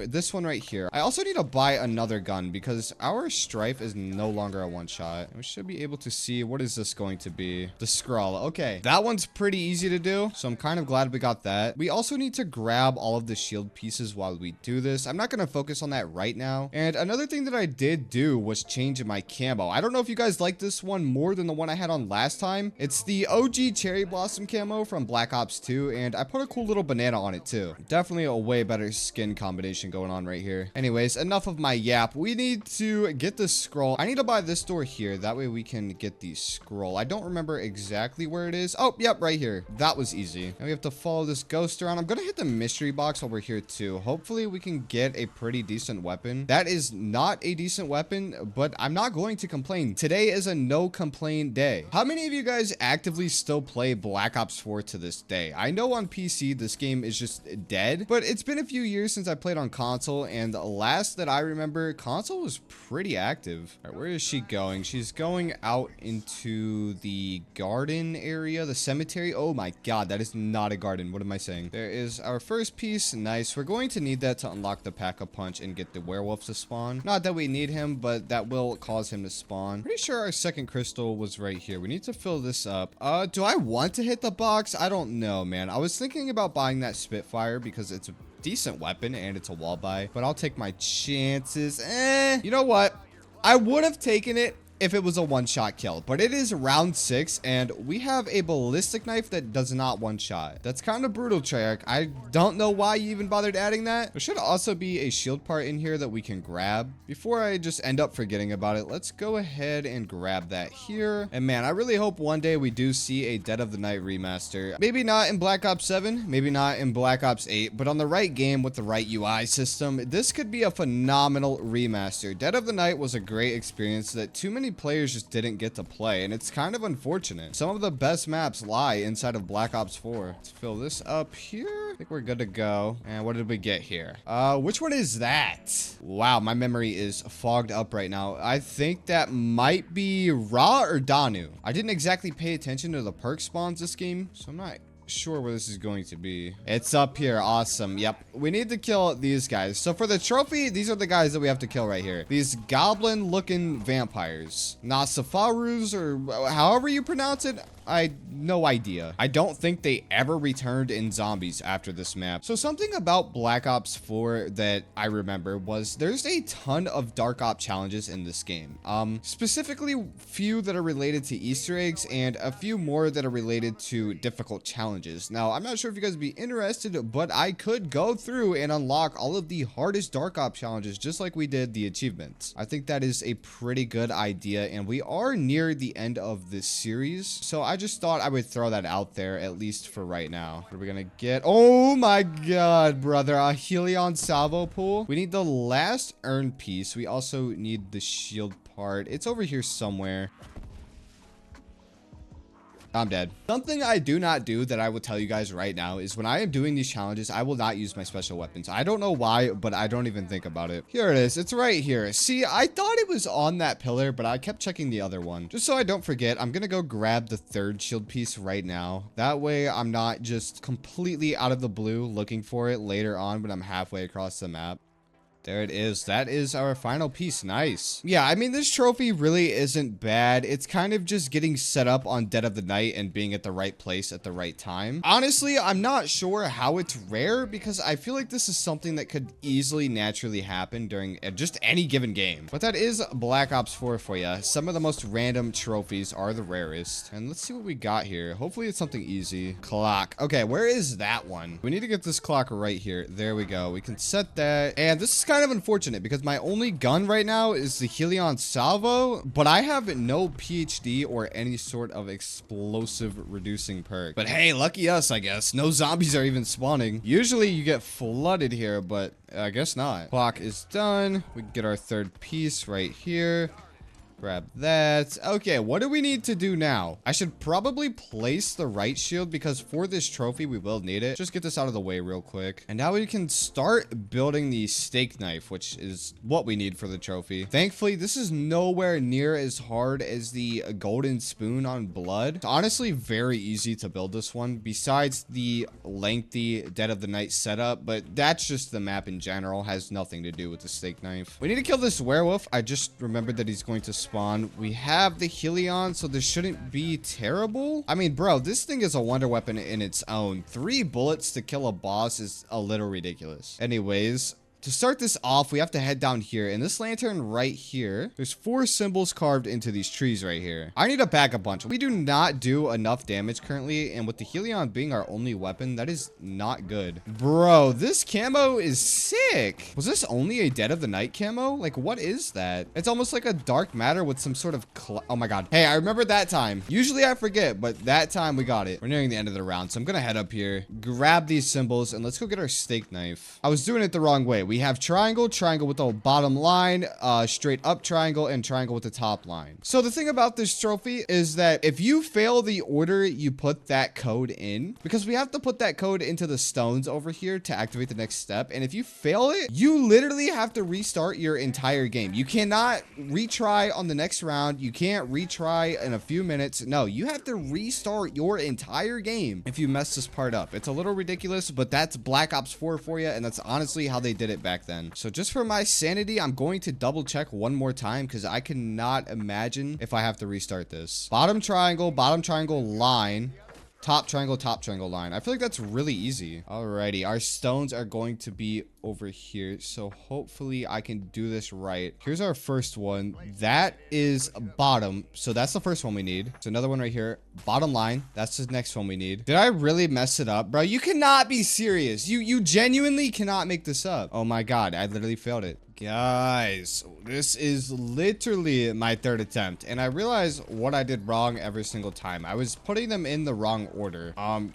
This one right here. I also need to buy another gun because our Strife is no longer a one-shot. We should be able to see, what is this going to be? The scroll. Okay, that one's pretty easy to do, so I'm kind of glad we got that. We also need to grab all of the shield pieces while we do this. I'm not going to focus on that right now. And another thing that I did do was change my camo. I don't know if you guys like this one more than the one I had on last time. It's the OG Cherry Blossom camo from Black Ops 2, and I put a cool little banana on it too. Definitely a way better skin combination going on right here. Anyways, enough of my yap. We need to get the scroll. I need to buy this door here. That way we can get the scroll. I don't remember exactly where it is. Oh, yep, right here. That was easy. Now we have to follow this ghost around. I'm gonna hit the mystery box while we're here too. Hopefully we can get a pretty decent weapon. That is not a decent weapon, but I'm not going to complain. Today is a no complain day. How many of you guys actively still play Black Ops 4 to this day? I know on PC this game is just dead, but it's been a few years since I played on console, and the last that I remember, console was pretty active. All right, where is she going? She's going out into the garden area, the cemetery. Oh my god, that is not a garden. What am I saying? There is our first piece. Nice. We're going to need that to unlock the Pack-a-Punch and get the werewolf to spawn. Not that we need him, but that will cause him to spawn. Pretty sure our second crystal was right here. We need to fill this up. Do I want to hit the box? I don't know, man. I was thinking about buying that Spitfire because it's a decent weapon and it's a wall buy, but I'll take my chances. You know what? I would have taken it if it was a one-shot kill, but it is round 6 and we have a ballistic knife that does not one-shot. That's kind of brutal, Treyarch. I don't know why you even bothered adding that. There should also be a shield part in here that we can grab. Before I just end up forgetting about it, let's go ahead and grab that here. And man, I really hope one day we do see a Dead of the Night remaster. Maybe not in Black Ops 7, maybe not in Black Ops 8, but on the right game with the right UI system, this could be a phenomenal remaster. Dead of the Night was a great experience that too many players just didn't get to play, and it's kind of unfortunate. Some of the best maps lie inside of Black Ops 4. Let's fill this up here. I think we're good to go. And what did we get here? Which one is that? Wow, my memory is fogged up right now. I think that might be Ra or Danu. I didn't exactly pay attention to the perk spawns this game, so I'm not sure where this is going to be. It's up here. Awesome. Yep. We need to kill these guys. So for the trophy, these are the guys that we have to kill right here. These goblin looking vampires. Nasafarus, or however you pronounce it. No idea. I don't think they ever returned in zombies after this map. So something about Black Ops 4 that I remember was there's a ton of Dark Op challenges in this game. Specifically few that are related to Easter eggs and a few more that are related to difficult challenges. Now, I'm not sure if you guys would be interested, but I could go through and unlock all of the hardest Dark Op challenges just like we did the achievements. I think that is a pretty good idea, and we are near the end of this series. So I just thought I would throw that out there, at least for right now. What are we gonna get? Oh my god, brother. A Helion Salvo pool. We need the last urn piece. We also need the shield part. It's over here somewhere. I'm dead. Something I do not do that I will tell you guys right now is when I am doing these challenges, I will not use my special weapons. I don't know why, but I don't even think about it. Here it is. It's right here. See, I thought it was on that pillar, but I kept checking the other one. Just so I don't forget, I'm gonna go grab the third shield piece right now. That way, I'm not just completely out of the blue looking for it later on when I'm halfway across the map. There it is. That is our final piece. Nice. Yeah, I mean, this trophy really isn't bad. It's kind of just getting set up on Dead of the Night and being at the right place at the right time. Honestly, I'm not sure how it's rare because I feel like this is something that could easily naturally happen during just any given game. But that is Black Ops 4 for you. Some of the most random trophies are the rarest. And let's see what we got here. Hopefully it's something easy. Clock. Okay, where is that one? We need to get this clock right here. There we go. We can set that. And this is kind of unfortunate because my only gun right now is the Helion Salvo, but I have no PhD or any sort of explosive reducing perk. But hey, lucky us, I guess. No zombies are even spawning. Usually you get flooded here, but I guess not. Clock is done. We can get our third piece right here. Grab that. Okay, what do we need to do now? I should probably place the right shield because for this trophy, we will need it. Just get this out of the way real quick. And now we can start building the steak knife, which is what we need for the trophy. Thankfully, this is nowhere near as hard as the golden spoon on blood. It's honestly very easy to build this one besides the lengthy Dead of the Night setup, but that's just the map in general. Has nothing to do with the steak knife. We need to kill this werewolf. I just remembered that he's going to spawn. We have the Helion, so this shouldn't be terrible. I mean, bro, this thing is a wonder weapon in its own. 3 bullets to kill a boss is a little ridiculous. Anyways, to start this off, we have to head down here. And this lantern right here, there's 4 symbols carved into these trees right here. I need to back a bunch. We do not do enough damage currently. And with the Helion being our only weapon, that is not good. Bro, this camo is sick. Was this only a Dead of the Night camo? Like, what is that? It's almost like a dark matter with some sort of... Oh my god. Hey, I remember that time. Usually I forget, but that time we got it. We're nearing the end of the round, so I'm gonna head up here, grab these symbols, and let's go get our steak knife. I was doing it the wrong way. We have triangle, triangle with the bottom line, straight up triangle, and triangle with the top line. So the thing about this trophy is that if you fail the order you put that code in, because we have to put that code into the stones over here to activate the next step, and if you fail it, you literally have to restart your entire game. You cannot retry on the next round. You can't retry in a few minutes. No, you have to restart your entire game if you mess this part up. It's a little ridiculous, but that's Black Ops 4 for you, and that's honestly how they did it back then. So just for my sanity, I'm going to double check one more time because I cannot imagine if I have to restart this. Bottom triangle, line. Top triangle line. I feel like that's really easy. Alrighty, our stones are going to be over here, so hopefully I can do this right. Here's our first one. That is bottom, so that's the first one we need. So another one right here, bottom line. That's the next one we need. Did I really mess it up, bro? You cannot be serious. You genuinely cannot make this up. Oh my god, I literally failed it. Guys, this is literally my 3rd attempt, and I realized what I did wrong every single time. I was putting them in the wrong order.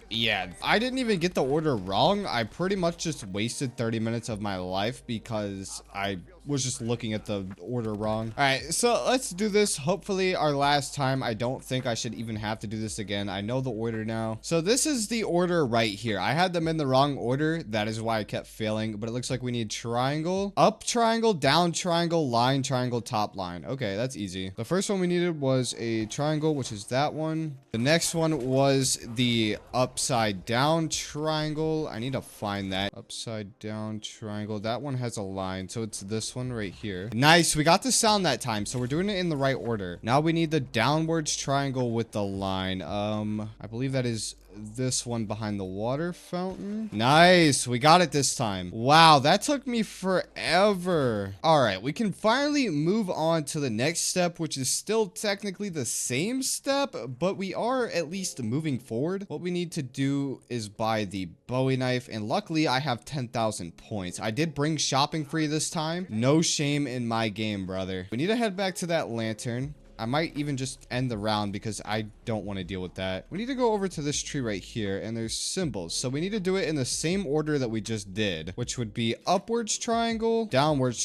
Yeah, I didn't even get the order wrong. I pretty much just wasted 30 minutes of my life because I was just looking at the order wrong. All right, so let's do this. Hopefully our last time. I don't think I should even have to do this again. I know the order now. So this is the order right here. I had them in the wrong order. That is why I kept failing, but it looks like we need triangle, up triangle, down triangle, line triangle, top line. Okay, that's easy. The first one we needed was a triangle, which is that one. The next one was the upside down triangle. I need to find that. Upside down triangle. That one has a line, so it's this one right here. Nice, we got the sound that time, so we're doing it in the right order. Now we need the downwards triangle with the line. I believe that is this one behind the water fountain. Nice, we got it this time. Wow, that took me forever. All right, we can finally move on to the next step, which is still technically the same step, but we are at least moving forward. What we need to do is buy the Bowie knife, and luckily I have 10,000 points. I did bring shopping free this time. No shame in my game, brother. We need to head back to that lantern. I might even just end the round because I don't want to deal with that. We need to go over to this tree right here, and there's symbols. So we need to do it in the same order that we just did, which would be upwards triangle, downwards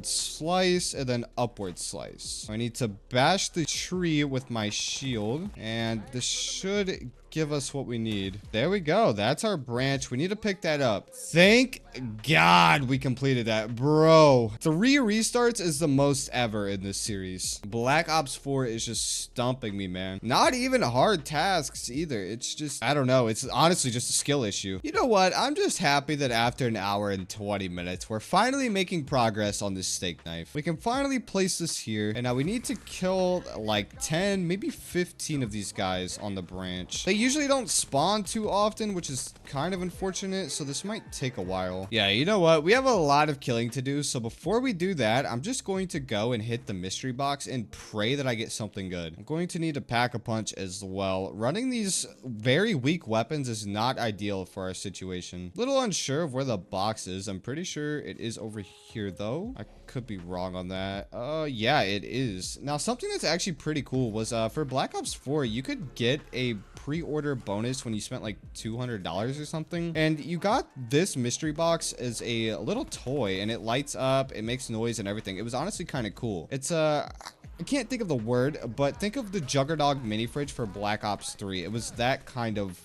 slice, and then upwards slice. So I need to bash the tree with my shield, and this should give us what we need. There we go. That's our branch. We need to pick that up. Thank God we completed that, bro. 3 restarts is the most ever in this series. Black Ops 4 is just stumping me, man. Not even hard tasks either. It's just, I don't know. It's honestly just a skill issue. You know what? I'm just happy that after an hour and 20 minutes, we're finally making progress on this steak knife. We can finally place this here. And now we need to kill like 10, maybe 15 of these guys on the branch. They usually don't spawn too often, which is kind of unfortunate. So this might take a while. Yeah, you know what? We have a lot of killing to do. So before we do that, I'm just going to go and hit the mystery box and pray that I get something good. I'm going to need to pack a punch as well. Running these very weak weapons is not ideal for our situation. Little unsure of where the box is. I'm pretty sure it is over here though. I could be wrong on that. Yeah, it is. Now, something that's actually pretty cool was for Black Ops 4, you could get a pre-order bonus when you spent like $200 or something. And you got this mystery box as a little toy and it lights up, it makes noise and everything. It was honestly kind of cool. It's I can't think of the word, but think of the Juggernog mini fridge for Black Ops 3. It was that kind of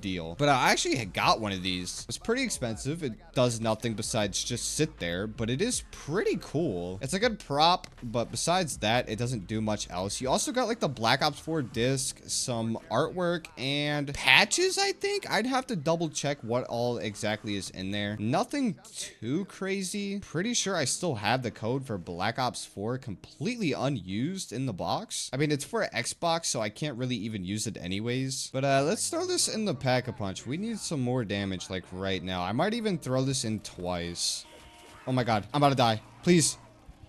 deal. But I actually had got one of these. It's pretty expensive. It does nothing besides just sit there, but it is pretty cool. It's a good prop, but besides that, it doesn't do much else. You also got like the Black Ops 4 disc, some artwork, and patches, I think. I'd have to double check what all exactly is in there. Nothing too crazy. Pretty sure I still have the code for Black Ops 4 completely unused in the box. I mean, it's for Xbox, so I can't really even use it anyways. But let's throw this in the pack-a-punch. We need some more damage like right now. I might even throw this in twice. Oh my god, I'm about to die. Please,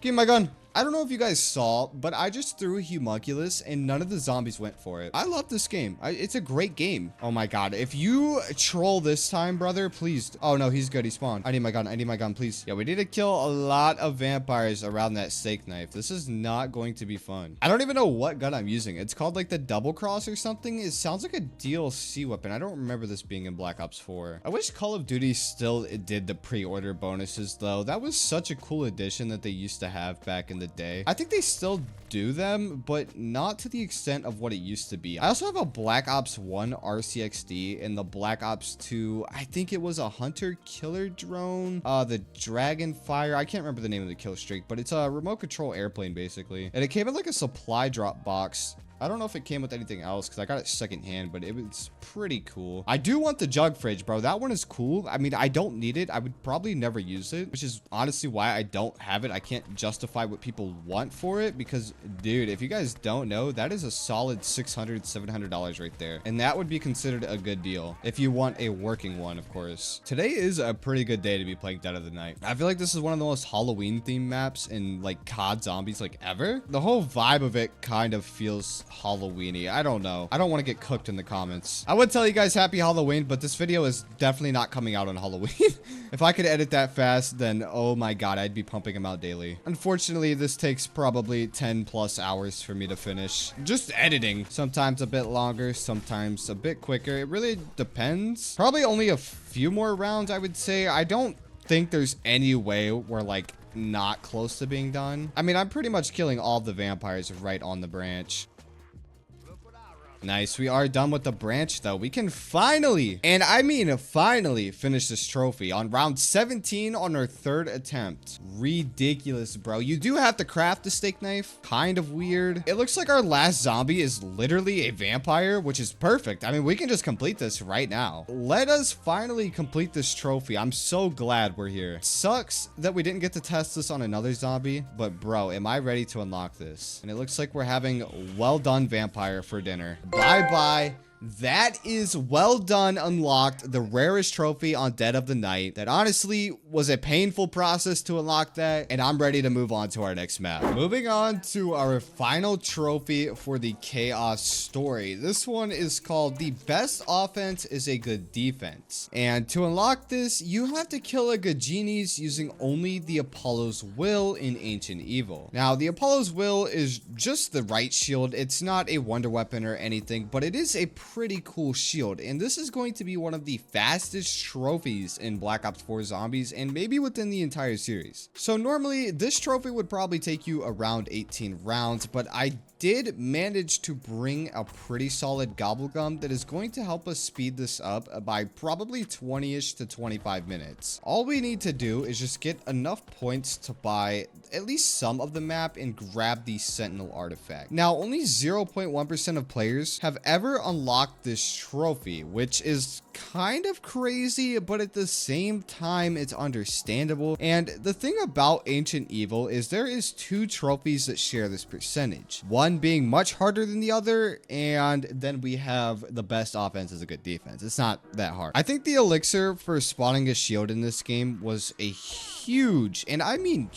give me my gun. I don't know if you guys saw, but I just threw a homunculus and none of the zombies went for it. I love this game. It's a great game. Oh my god. If you troll this time, brother, please. Oh no, he's good. He spawned. I need my gun. I need my gun, please. Yeah, we need to kill a lot of vampires around that steak knife. This is not going to be fun. I don't even know what gun I'm using. It's called like the double cross or something. It sounds like a DLC weapon. I don't remember this being in Black Ops 4. I wish Call of Duty still did the pre-order bonuses though. That was such a cool addition that they used to have back in the day. I think they still do them, but not to the extent of what it used to be. I also have a Black Ops 1 RCXD and the Black Ops 2, I think it was a hunter killer drone, the Dragonfire. I can't remember the name of the kill streak, but it's a remote control airplane basically. And it came in like a supply drop box. I don't know if it came with anything else because I got it secondhand, but it was pretty cool. I do want the jug fridge, bro. That one is cool. I mean, I don't need it. I would probably never use it, which is honestly why I don't have it. I can't justify what people want for it because, dude, if you guys don't know, that is a solid $600, $700 right there. And that would be considered a good deal if you want a working one, of course. Today is a pretty good day to be playing Dead of the Night. I feel like this is one of the most Halloween themed maps in like COD Zombies like ever. The whole vibe of it kind of feels Halloween-y. I don't know. I don't want to get cooked in the comments. I would tell you guys happy Halloween, but this video is definitely not coming out on Halloween. If I could edit that fast, then oh my god, I'd be pumping them out daily. Unfortunately, this takes probably 10 plus hours for me to finish. Just editing. Sometimes a bit longer, sometimes a bit quicker. It really depends. Probably only a few more rounds, I would say. I don't think there's any way we're like not close to being done. I mean, I'm pretty much killing all the vampires right on the branch. Nice. We are done with the branch though. We can finally, and I mean finally, finish this trophy on round 17 on our 3rd attempt. Ridiculous, bro. You do have to craft the steak knife. Kind of weird. It looks like our last zombie is literally a vampire, which is perfect. I mean, we can just complete this right now. Let us finally complete this trophy. I'm so glad we're here. Sucks that we didn't get to test this on another zombie, but bro, am I ready to unlock this? And it looks like we're having well done vampire for dinner. Bye-bye. That is well done, unlocked the rarest trophy on Dead of the Night. That honestly was a painful process to unlock that, and I'm ready to move on to our next map. Moving on to our final trophy for the Chaos story. This one is called The Best Offense is a Good Defense. And to unlock this, you have to kill a Gajini's using only the Apollo's Will in Ancient Evil. Now, the Apollo's Will is just the right shield. It's not a wonder weapon or anything, but it is a pretty cool shield, and this is going to be one of the fastest trophies in Black Ops 4 Zombies and maybe within the entire series. So normally this trophy would probably take you around 18 rounds, but I did manage to bring a pretty solid gobblegum that is going to help us speed this up by probably 20-ish to 25 minutes. All we need to do is just get enough points to buy at least some of the map and grab the Sentinel artifact. Now, only 0.1% of players have ever unlocked this trophy, which is kind of crazy, but at the same time, it's understandable. And the thing about Ancient Evil is there is 2 trophies that share this percentage. One being much harder than the other, and then we have the best offense is a good defense. It's not that hard. I think the elixir for spawning a shield in this game was a huge, and I mean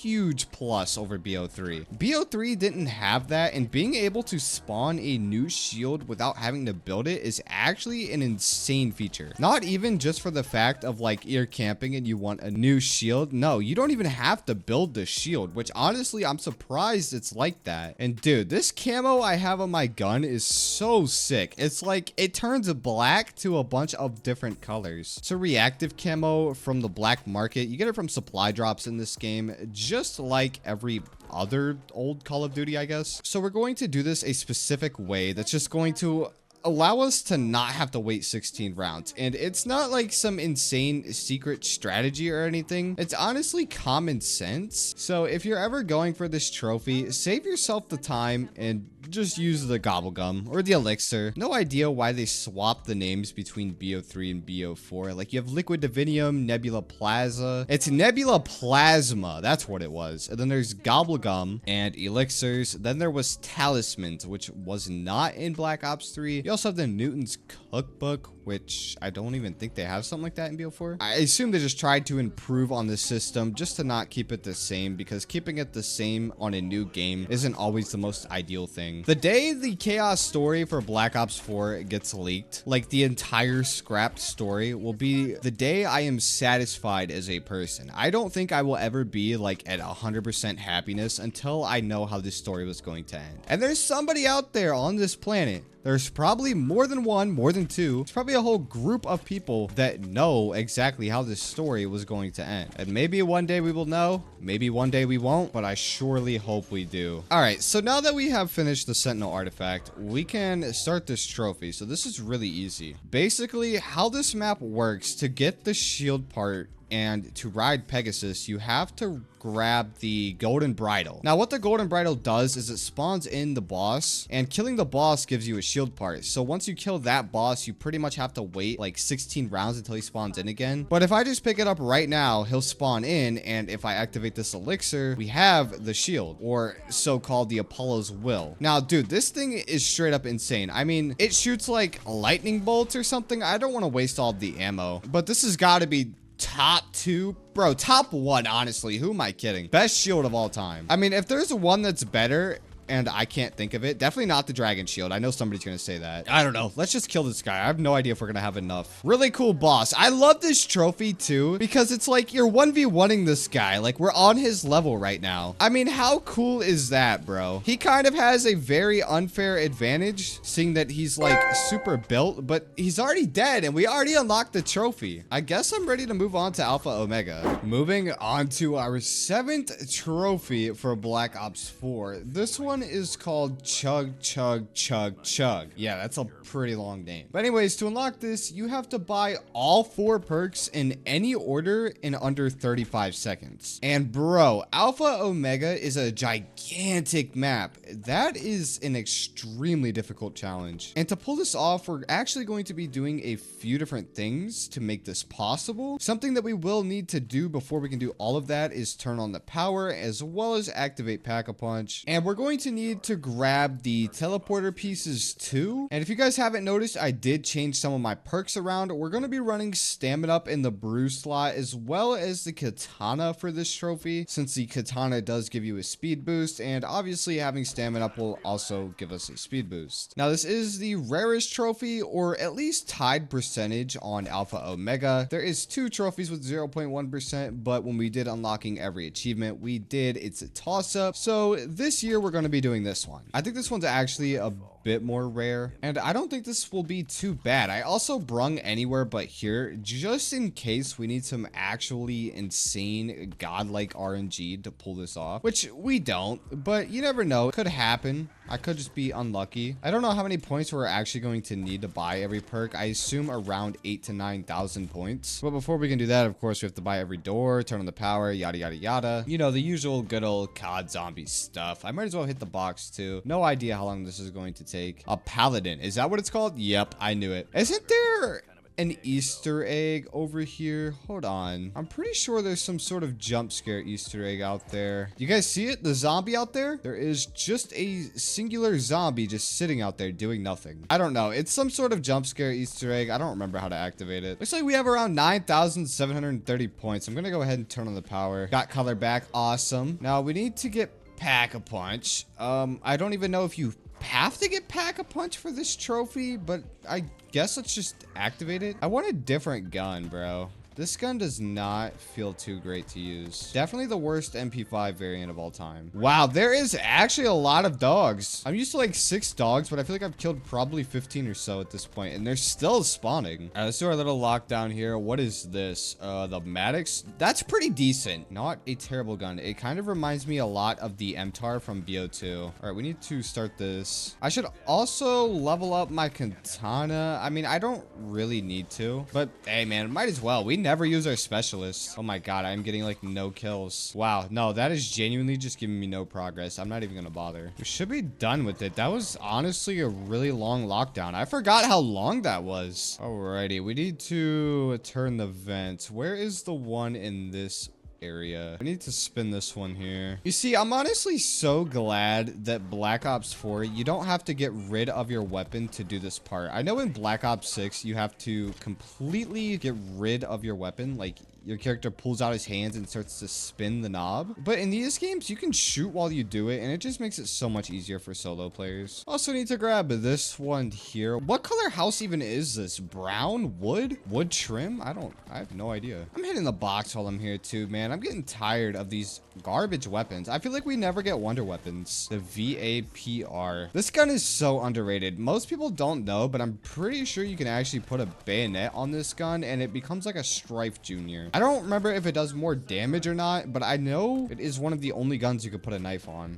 huge plus over BO3. BO3 didn't have that, and being able to spawn a new shield without having to build it is actually an insane feature. Not even just for the fact of like you're camping and you want a new shield. No, you don't even have to build the shield, which honestly I'm surprised it's like that. And dude, this camo I have on my gun is so sick. It's like it turns black to a bunch of different colors. It's a reactive camo from the black market. You get it from supply drops in this game, just like every other old Call of Duty, I guess. So we're going to do this a specific way that's just going to allow us to not have to wait 16 rounds. And it's not like some insane secret strategy or anything. It's honestly common sense. So if you're ever going for this trophy, save yourself the time and just use the gobblegum or the elixir. No idea why they swapped the names between BO3 and BO4. Like you have Liquid Divinium, Nebula Plaza. It's Nebula Plasma. That's what it was. And then there's gobblegum and elixirs. Then there was talismans, which was not in Black Ops 3. You also have the Newton's Cookbook, which I don't even think they have something like that in BO4. I assume they just tried to improve on the system just to not keep it the same, because keeping it the same on a new game isn't always the most ideal thing. The day the Chaos story for Black Ops 4 gets leaked, like the entire scrapped story, will be the day I am satisfied as a person. I don't think I will ever be like at 100% happiness until I know how this story was going to end. And there's somebody out there on this planet. There's probably more than one, more than two. It's probably a whole group of people that know exactly how this story was going to end. And maybe one day we will know, maybe one day we won't, but I surely hope we do. All right, so now that we have finished the Sentinel artifact, we can start this trophy. So this is really easy. Basically, how this map works, to get the shield part and to ride Pegasus, you have to grab the golden bridle. Now, what the golden bridle does is it spawns in the boss, and killing the boss gives you a shield part. So once you kill that boss, you pretty much have to wait like 16 rounds until he spawns in again. But if I just pick it up right now, he'll spawn in, and if I activate this elixir, we have the shield, or so-called the Apollo's Will. Now, dude, this thing is straight up insane. I mean, it shoots like lightning bolts or something. I don't want to waste all the ammo, but this has got to be top 2, bro, top 1, honestly. Who am I kidding? Best shield of all time. I mean, if there's one that's better and I can't think of it, definitely not the dragon shield. I know somebody's gonna say that. I don't know. Let's just kill this guy. I have no idea if we're gonna have enough. Really cool boss. I love this trophy too, because it's like you're 1v1ing this guy. Like we're on his level right now. I mean, how cool is that, bro? He kind of has a very unfair advantage, seeing that he's like super built, but he's already dead and we already unlocked the trophy. I guess I'm ready to move on to Alpha Omega. Moving on to our 7th trophy for Black Ops 4. This one is called Chug Chug Chug Chug. Yeah, that's a pretty long name. But anyways, to unlock this, you have to buy all 4 perks in any order in under 35 seconds. And bro, Alpha Omega is a gigantic map. That is an extremely difficult challenge. And to pull this off, we're actually going to be doing a few different things to make this possible. Something that we will need to do before we can do all of that is turn on the power as well as activate Pack-a-Punch. And we're going to need to grab the teleporter pieces too. And if you guys haven't noticed, I did change some of my perks around. We're going to be running Stamina Up in the Brew slot as well as the Katana for this trophy, since the Katana does give you a speed boost, and obviously having Stamina Up will also give us a speed boost. Now, this is the rarest trophy, or at least tied percentage on Alpha Omega. There is 2 trophies with 0.1%, but when we did unlocking every achievement, we did. It's a toss-up. So this year we're going to be doing this one. I think this one's actually a bit more rare. And I don't think this will be too bad. I also brung anywhere but here, just in case we need some actually insane godlike RNG to pull this off, which we don't, but you never know. It could happen. I could just be unlucky. I don't know how many points we're actually going to need to buy every perk. I assume around 8,000 to 9,000 points. But before we can do that, of course, we have to buy every door, turn on the power, yada, yada, yada. You know, the usual good old COD zombie stuff. I might as well hit the box too. No idea how long this is going to take. A paladin. Is that what it's called? Yep, I knew it. Isn't there an Easter egg over here? Hold on. I'm pretty sure there's some sort of jump scare Easter egg out there. You guys see it? The zombie out there? There is just a singular zombie just sitting out there doing nothing. I don't know. It's some sort of jump scare Easter egg. I don't remember how to activate it. Looks like we have around 9,730 points. I'm gonna go ahead and turn on the power. Got color back. Awesome. Now we need to get Pack-a-Punch. I don't even know if you have to get Pack-a-Punch for this trophy, but I guess let's just activate it. I want a different gun, bro. This gun does not feel too great to use. Definitely the worst MP5 variant of all time. Wow, there is actually a lot of dogs. I'm used to like 6 dogs, but I feel like I've killed probably 15 or so at this point, and they're still spawning. All right, let's do our little lockdown here. What is this? The Maddox? That's pretty decent. Not a terrible gun. It kind of reminds me a lot of the MTAR from BO2. All right, we need to start this. I should also level up my katana. I mean, I don't really need to, but hey, man, might as well. We never use our specialists. Oh my god, I'm getting like no kills. Wow, no, that is genuinely just giving me no progress. I'm not even gonna bother. We should be done with it. That was honestly a really long lockdown. I forgot how long that was. Alrighty, we need to turn the vents. Where is the one in this area? I need to spin this one here. You see, I'm honestly so glad that Black Ops 4, you don't have to get rid of your weapon to do this part. I know in Black Ops 6, you have to completely get rid of your weapon. Like, your character pulls out his hands and starts to spin the knob. But in these games, you can shoot while you do it, and it just makes it so much easier for solo players. Also need to grab this one here. What color house even is this? Brown? Wood? Wood trim? I have no idea. I'm hitting the box while I'm here too, man. I'm getting tired of these garbage weapons. I feel like we never get wonder weapons. The VAPR. This gun is so underrated. Most people don't know, but I'm pretty sure you can actually put a bayonet on this gun, and it becomes like a Strife Junior. I don't remember if it does more damage or not, but I know it is one of the only guns you could put a knife on.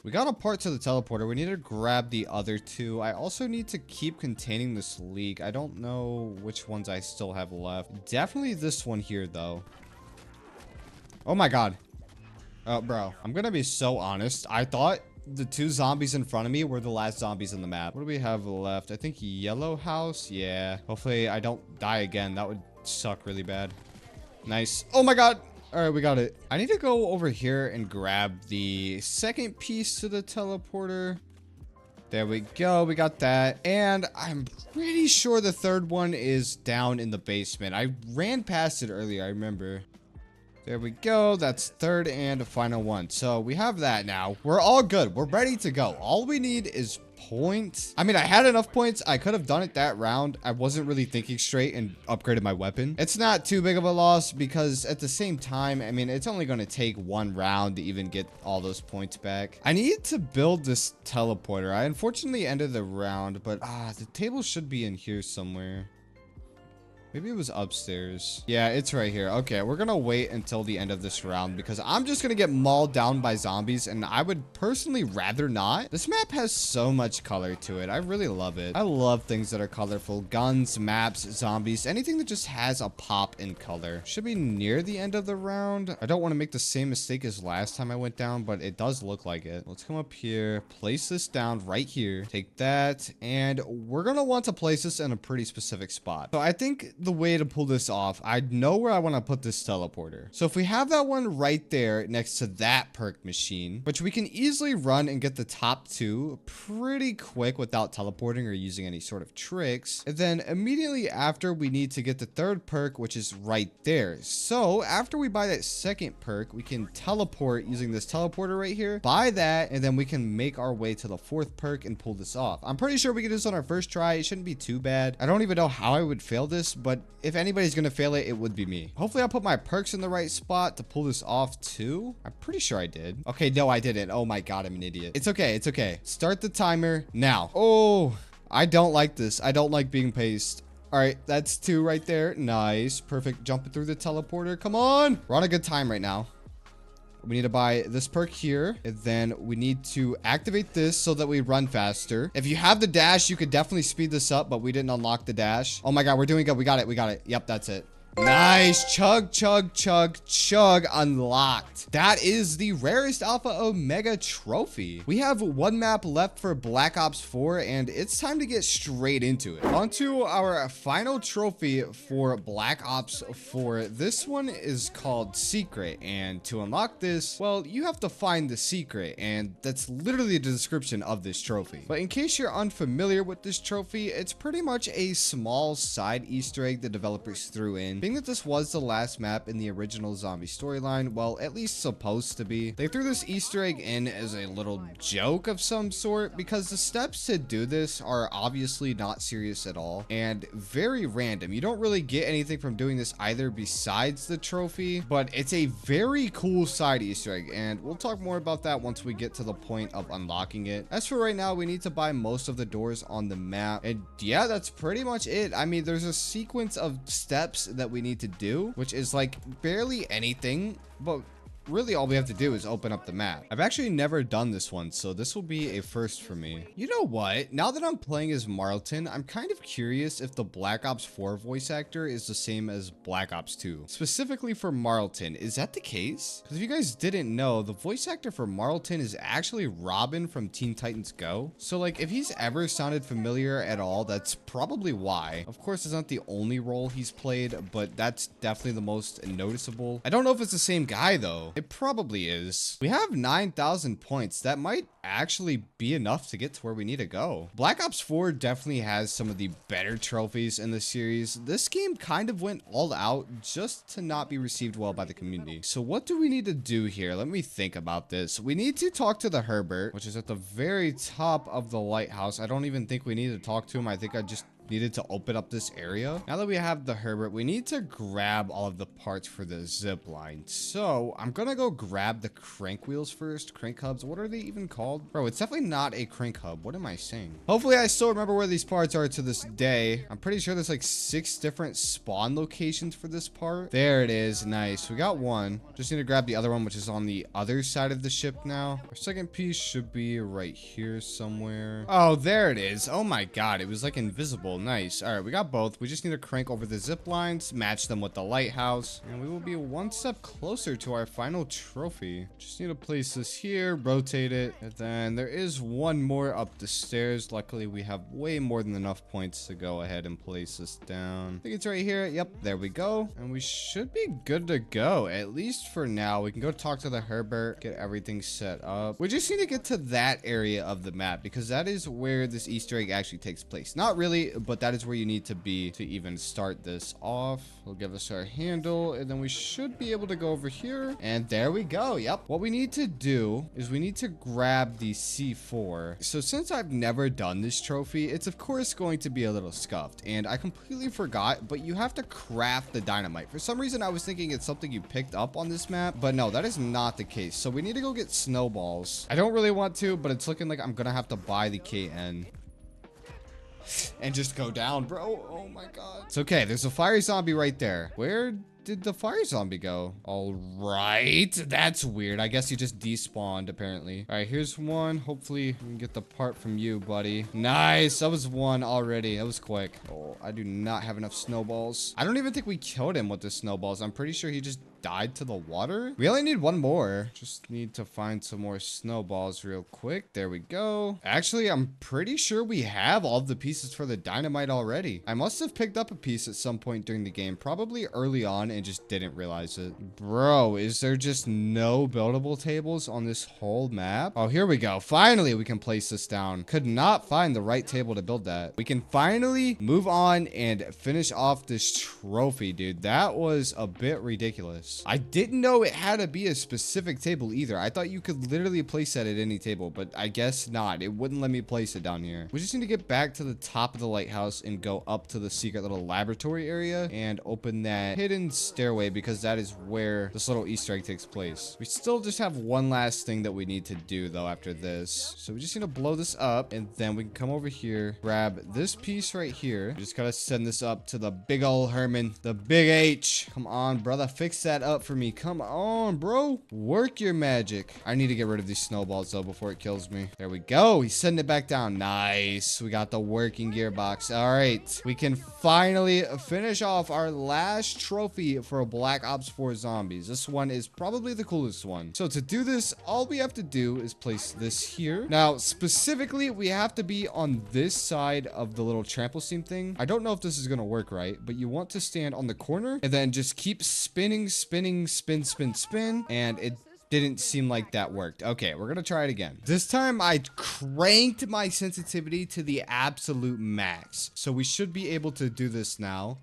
We got a part to the teleporter. We need to grab the other 2. I also need to keep containing this leak. I don't know which ones I still have left. Definitely this one here, though. Oh my god. Bro, I'm gonna be so honest. I thought the 2 zombies in front of me were the last zombies on the map. What do we have left? I think yellow house. Yeah. Hopefully I don't die again. That would suck really bad. Nice. Oh my god. All right, we got it. I need to go over here and grab the second piece to the teleporter. There we go. We got that. And I'm pretty sure the third one is down in the basement. I ran past it earlier, I remember. There we go. That's third and final one. So we have that now. We're all good. We're ready to go. All we need is points. I mean, I had enough points. I could have done it that round. I wasn't really thinking straight and upgraded my weapon. It's not too big of a loss because at the same time, I mean, it's only going to take 1 round to even get all those points back. I need to build this teleporter. I unfortunately ended the round, but the table should be in here somewhere. Maybe it was upstairs. Yeah, it's right here. Okay, we're gonna wait until the end of this round because I'm just gonna get mauled down by zombies, and I would personally rather not. This map has so much color to it. I really love it. I love things that are colorful. Guns, maps, zombies, anything that just has a pop in color. Should be near the end of the round. I don't want to make the same mistake as last time I went down, but it does look like it. Let's come up here, place this down right here, take that, and we're gonna want to place this in a pretty specific spot. So I think the way to pull this off, I know where I want to put this teleporter. So if we have that one right there next to that perk machine, which we can easily run and get the top 2 pretty quick without teleporting or using any sort of tricks. And then immediately after, we need to get the third perk, which is right there. So after we buy that second perk, we can teleport using this teleporter right here, buy that, and then we can make our way to the 4th perk and pull this off. I'm pretty sure we can do this on our first try. It shouldn't be too bad. I don't even know how I would fail this, but but if anybody's gonna fail it, it would be me. Hopefully I'll put my perks in the right spot to pull this off too. I'm pretty sure I did. Okay, no, I didn't. Oh my God, I'm an idiot. It's okay. It's okay. Start the timer now. Oh, I don't like this. I don't like being paced. All right, that's 2 right there. Nice. Perfect. Jumping through the teleporter. Come on. We're on a good time right now. We need to buy this perk here, and then we need to activate this so that we run faster. If you have the dash, you could definitely speed this up, but we didn't unlock the dash. Oh my God, we're doing good. We got it. We got it. Yep, that's it. Nice. Chug, chug, chug, chug. Unlocked. That is the rarest Alpha Omega trophy. We have 1 map left for Black Ops 4, and it's time to get straight into it. On to our final trophy for Black Ops 4. This one is called Secret, and to unlock this, well, you have to find the secret, and that's literally the description of this trophy. But in case you're unfamiliar with this trophy, it's pretty much a small side Easter egg the developers threw in. Being that this was the last map in the original zombie storyline, well, at least supposed to be, they threw this Easter egg in as a little joke of some sort because the steps to do this are obviously not serious at all and very random. You don't really get anything from doing this either besides the trophy, but it's a very cool side Easter egg, and we'll talk more about that once we get to the point of unlocking it. As for right now, we need to buy most of the doors on the map, and yeah, that's pretty much it. I mean, there's a sequence of steps that we need to do, which is like barely anything, but really all we have to do is open up the map. I've actually never done this one, so this will be a first for me. You know what? Now that I'm playing as Marlton, I'm kind of curious if the Black Ops 4 voice actor is the same as Black Ops 2. Specifically for Marlton, is that the case? Because if you guys didn't know, the voice actor for Marlton is actually Robin from Teen Titans Go. So like if he's ever sounded familiar at all, that's probably why. Of course, it's not the only role he's played, but that's definitely the most noticeable. I don't know if it's the same guy though. It probably is. We have 9,000 points. That might actually be enough to get to where we need to go. Black Ops 4 definitely has some of the better trophies in the series. This game kind of went all out just to not be received well by the community. So what do we need to do here? Let me think about this. We need to talk to the Herbert, which is at the very top of the lighthouse. I don't even think we need to talk to him. I think I just needed to open up this area. Now that we have the Herbert, we need to grab all of the parts for the zip line. So I'm gonna go grab the crank wheels first. Crank hubs, what are they even called? Bro, it's definitely not a crank hub. What am I saying? Hopefully I still remember where these parts are to this day. I'm pretty sure there's like 6 different spawn locations for this part. There it is. Nice. We got one. Just need to grab the other one, which is on the other side of the ship now. Our second piece should be right here somewhere. Oh, there it is. Oh my God, it was like invisible. Nice. All right, we got both. We just need to crank over the zip lines, match them with the lighthouse, and we will be one step closer to our final trophy. Just need to place this here, rotate it, and then there is one more up the stairs. Luckily, we have way more than enough points to go ahead and place this down. I think it's right here. Yep, there we go. And we should be good to go, at least for now. We can go talk to the Herbert, get everything set up. We just need to get to that area of the map because that is where this Easter egg actually takes place. Not really, but that is where you need to be to even start this off. It'll give us our handle, and then we should be able to go over here, and there we go. Yep. What we need to do is we need to grab the C4. So since I've never done this trophy, it's of course going to be a little scuffed, and I completely forgot, but you have to craft the dynamite. For some reason, I was thinking it's something you picked up on this map, but no, that is not the case. So we need to go get snowballs. I don't really want to, but it's looking like I'm gonna have to buy the KN and just go down, bro. Oh my God. It's okay. There's a fire zombie right there. Where did the fire zombie go? All right. That's weird. I guess he just despawned, apparently. All right, here's one. Hopefully we can get the part from you, buddy. Nice. That was one already. That was quick. Oh, I do not have enough snowballs. I don't even think we killed him with the snowballs. I'm pretty sure he just died to the water. We only need one more. Just need to find some more snowballs real quick. There we go. Actually, I'm pretty sure we have all of the pieces for the dynamite already. I must have picked up a piece at some point during the game, probably early on, and just didn't realize it. Bro, is there just no buildable tables on this whole map? Oh, here we go. Finally, we can place this down. Could not find the right table to build that. We can finally move on and finish off this trophy, dude. That was a bit ridiculous. tables. I didn't know it had to be a specific table either. I thought you could literally place that at any table, but I guess not. It wouldn't let me place it down here. We just need to get back to the top of the lighthouse and go up to the secret little laboratory area and open that hidden stairway, because that is where this little Easter egg takes place. We still just have one last thing that we need to do though after this. So we just need to blow this up, and then we can come over here, grab this piece right here. We just gotta send this up to the big ol' Herman, the big H. Come on, brother, fix that up for me. Come on, bro, work your magic. I need to get rid of these snowballs though before it kills me. There we go. He's sending it back down. Nice. We got the working gearbox. All right, we can finally finish off our last trophy for Black Ops 4 Zombies. This one is probably the coolest one. So to do this, all we have to do is place this here. Now, specifically, we have to be on this side of the little trampoline thing. I don't know if this is gonna work right, but you want to stand on the corner and then just keep spinning, spinning, spin, spin, spin, and it didn't seem like that worked. Okay, we're gonna try it again. This time I cranked my sensitivity to the absolute max, so we should be able to do this now.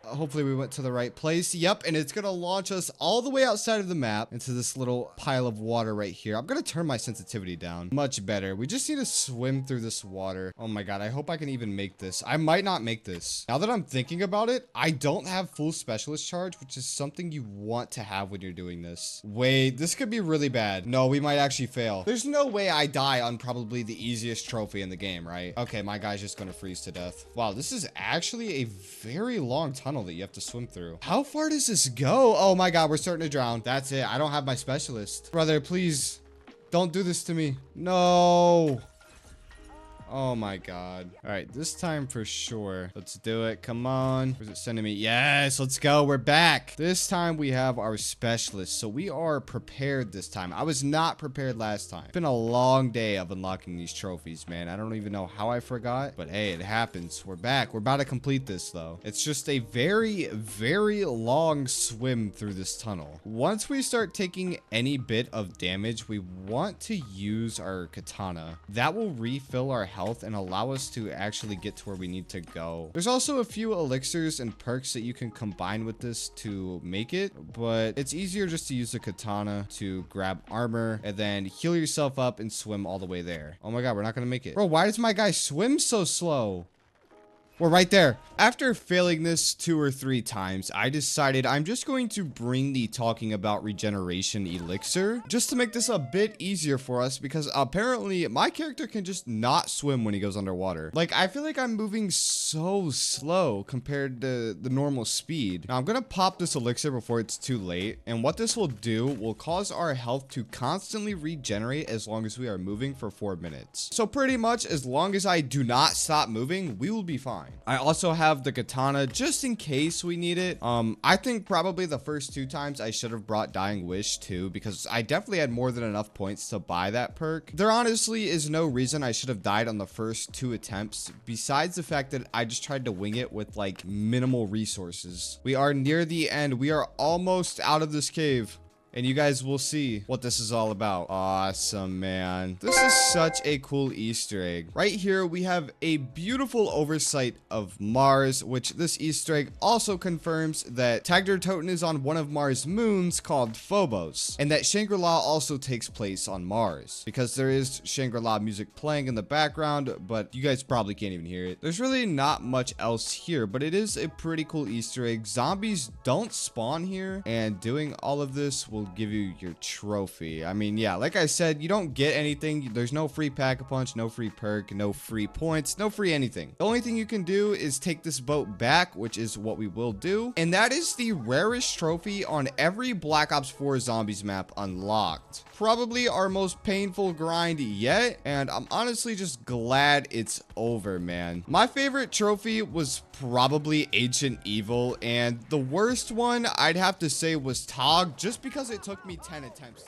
Hopefully we went to the right place. Yep, and it's gonna launch us all the way outside of the map into this little pile of water right here. I'm gonna turn my sensitivity down. Much better. We just need to swim through this water. Oh my god, I hope I can even make this. I might not make this. Now that I'm thinking about it, I don't have full specialist charge, which is something you want to have when you're doing this. Wait, this could be really bad. No, we might actually fail. There's no way I die on probably the easiest trophy in the game, right? Okay, my guy's just gonna freeze to death. Wow, this is actually a very long tunnel that you have to swim through. How far does this go? Oh my god, we're starting to drown. That's it. I don't have my specialist. Brother, please don't do this to me. No. Oh my god. All right, this time for sure. Let's do it. Come on. Where's it sending me? Yes, let's go. We're back. This time we have our specialist, so we are prepared this time. I was not prepared last time. It's been a long day of unlocking these trophies, man. I don't even know how I forgot, but hey, it happens. We're back. We're about to complete this though. It's just a very, very long swim through this tunnel. Once we start taking any bit of damage, we want to use our katana. That will refill our health and allow us to actually get to where we need to go. There's also a few elixirs and perks that you can combine with this to make it, but it's easier just to use the katana to grab armor and then heal yourself up and swim all the way there. Oh my god, we're not gonna make it. Bro, why does my guy swim so slow? We're right there. After failing this 2 or 3 times, I decided I'm just going to bring the talking about regeneration elixir just to make this a bit easier for us, because apparently my character can just not swim when he goes underwater. Like, I feel like I'm moving so slow compared to the normal speed. Now, I'm gonna pop this elixir before it's too late, and what this will do will cause our health to constantly regenerate as long as we are moving for 4 minutes. So pretty much as long as I do not stop moving, we will be fine. I also have the katana just in case we need it. I think probably the first 2 times I should have brought Dying Wish too, because I definitely had more than enough points to buy that perk. There honestly is no reason I should have died on the first 2 attempts, besides the fact that I just tried to wing it with like minimal resources. We are near the end. We are almost out of this cave, and you guys will see what this is all about. Awesome, man. This is such a cool Easter egg. Right here, we have a beautiful oversight of Mars, which this Easter egg also confirms that Tagder Toten is on one of Mars' moons called Phobos, and that Shangri-La also takes place on Mars, because there is Shangri-La music playing in the background, but you guys probably can't even hear it. There's really not much else here, but it is a pretty cool Easter egg. Zombies don't spawn here, and doing all of this will give you your trophy. I mean, yeah, like I said, you don't get anything. There's no free pack-a-punch, no free perk, no free points, no free anything. The only thing you can do is take this boat back, which is what we will do, and that is the rarest trophy on every Black Ops 4 Zombies map unlocked. Probably our most painful grind yet, and I'm honestly just glad it's over, man. My favorite trophy was probably Ancient Evil, and the worst one I'd have to say was Tog, just because it took me 10 attempts.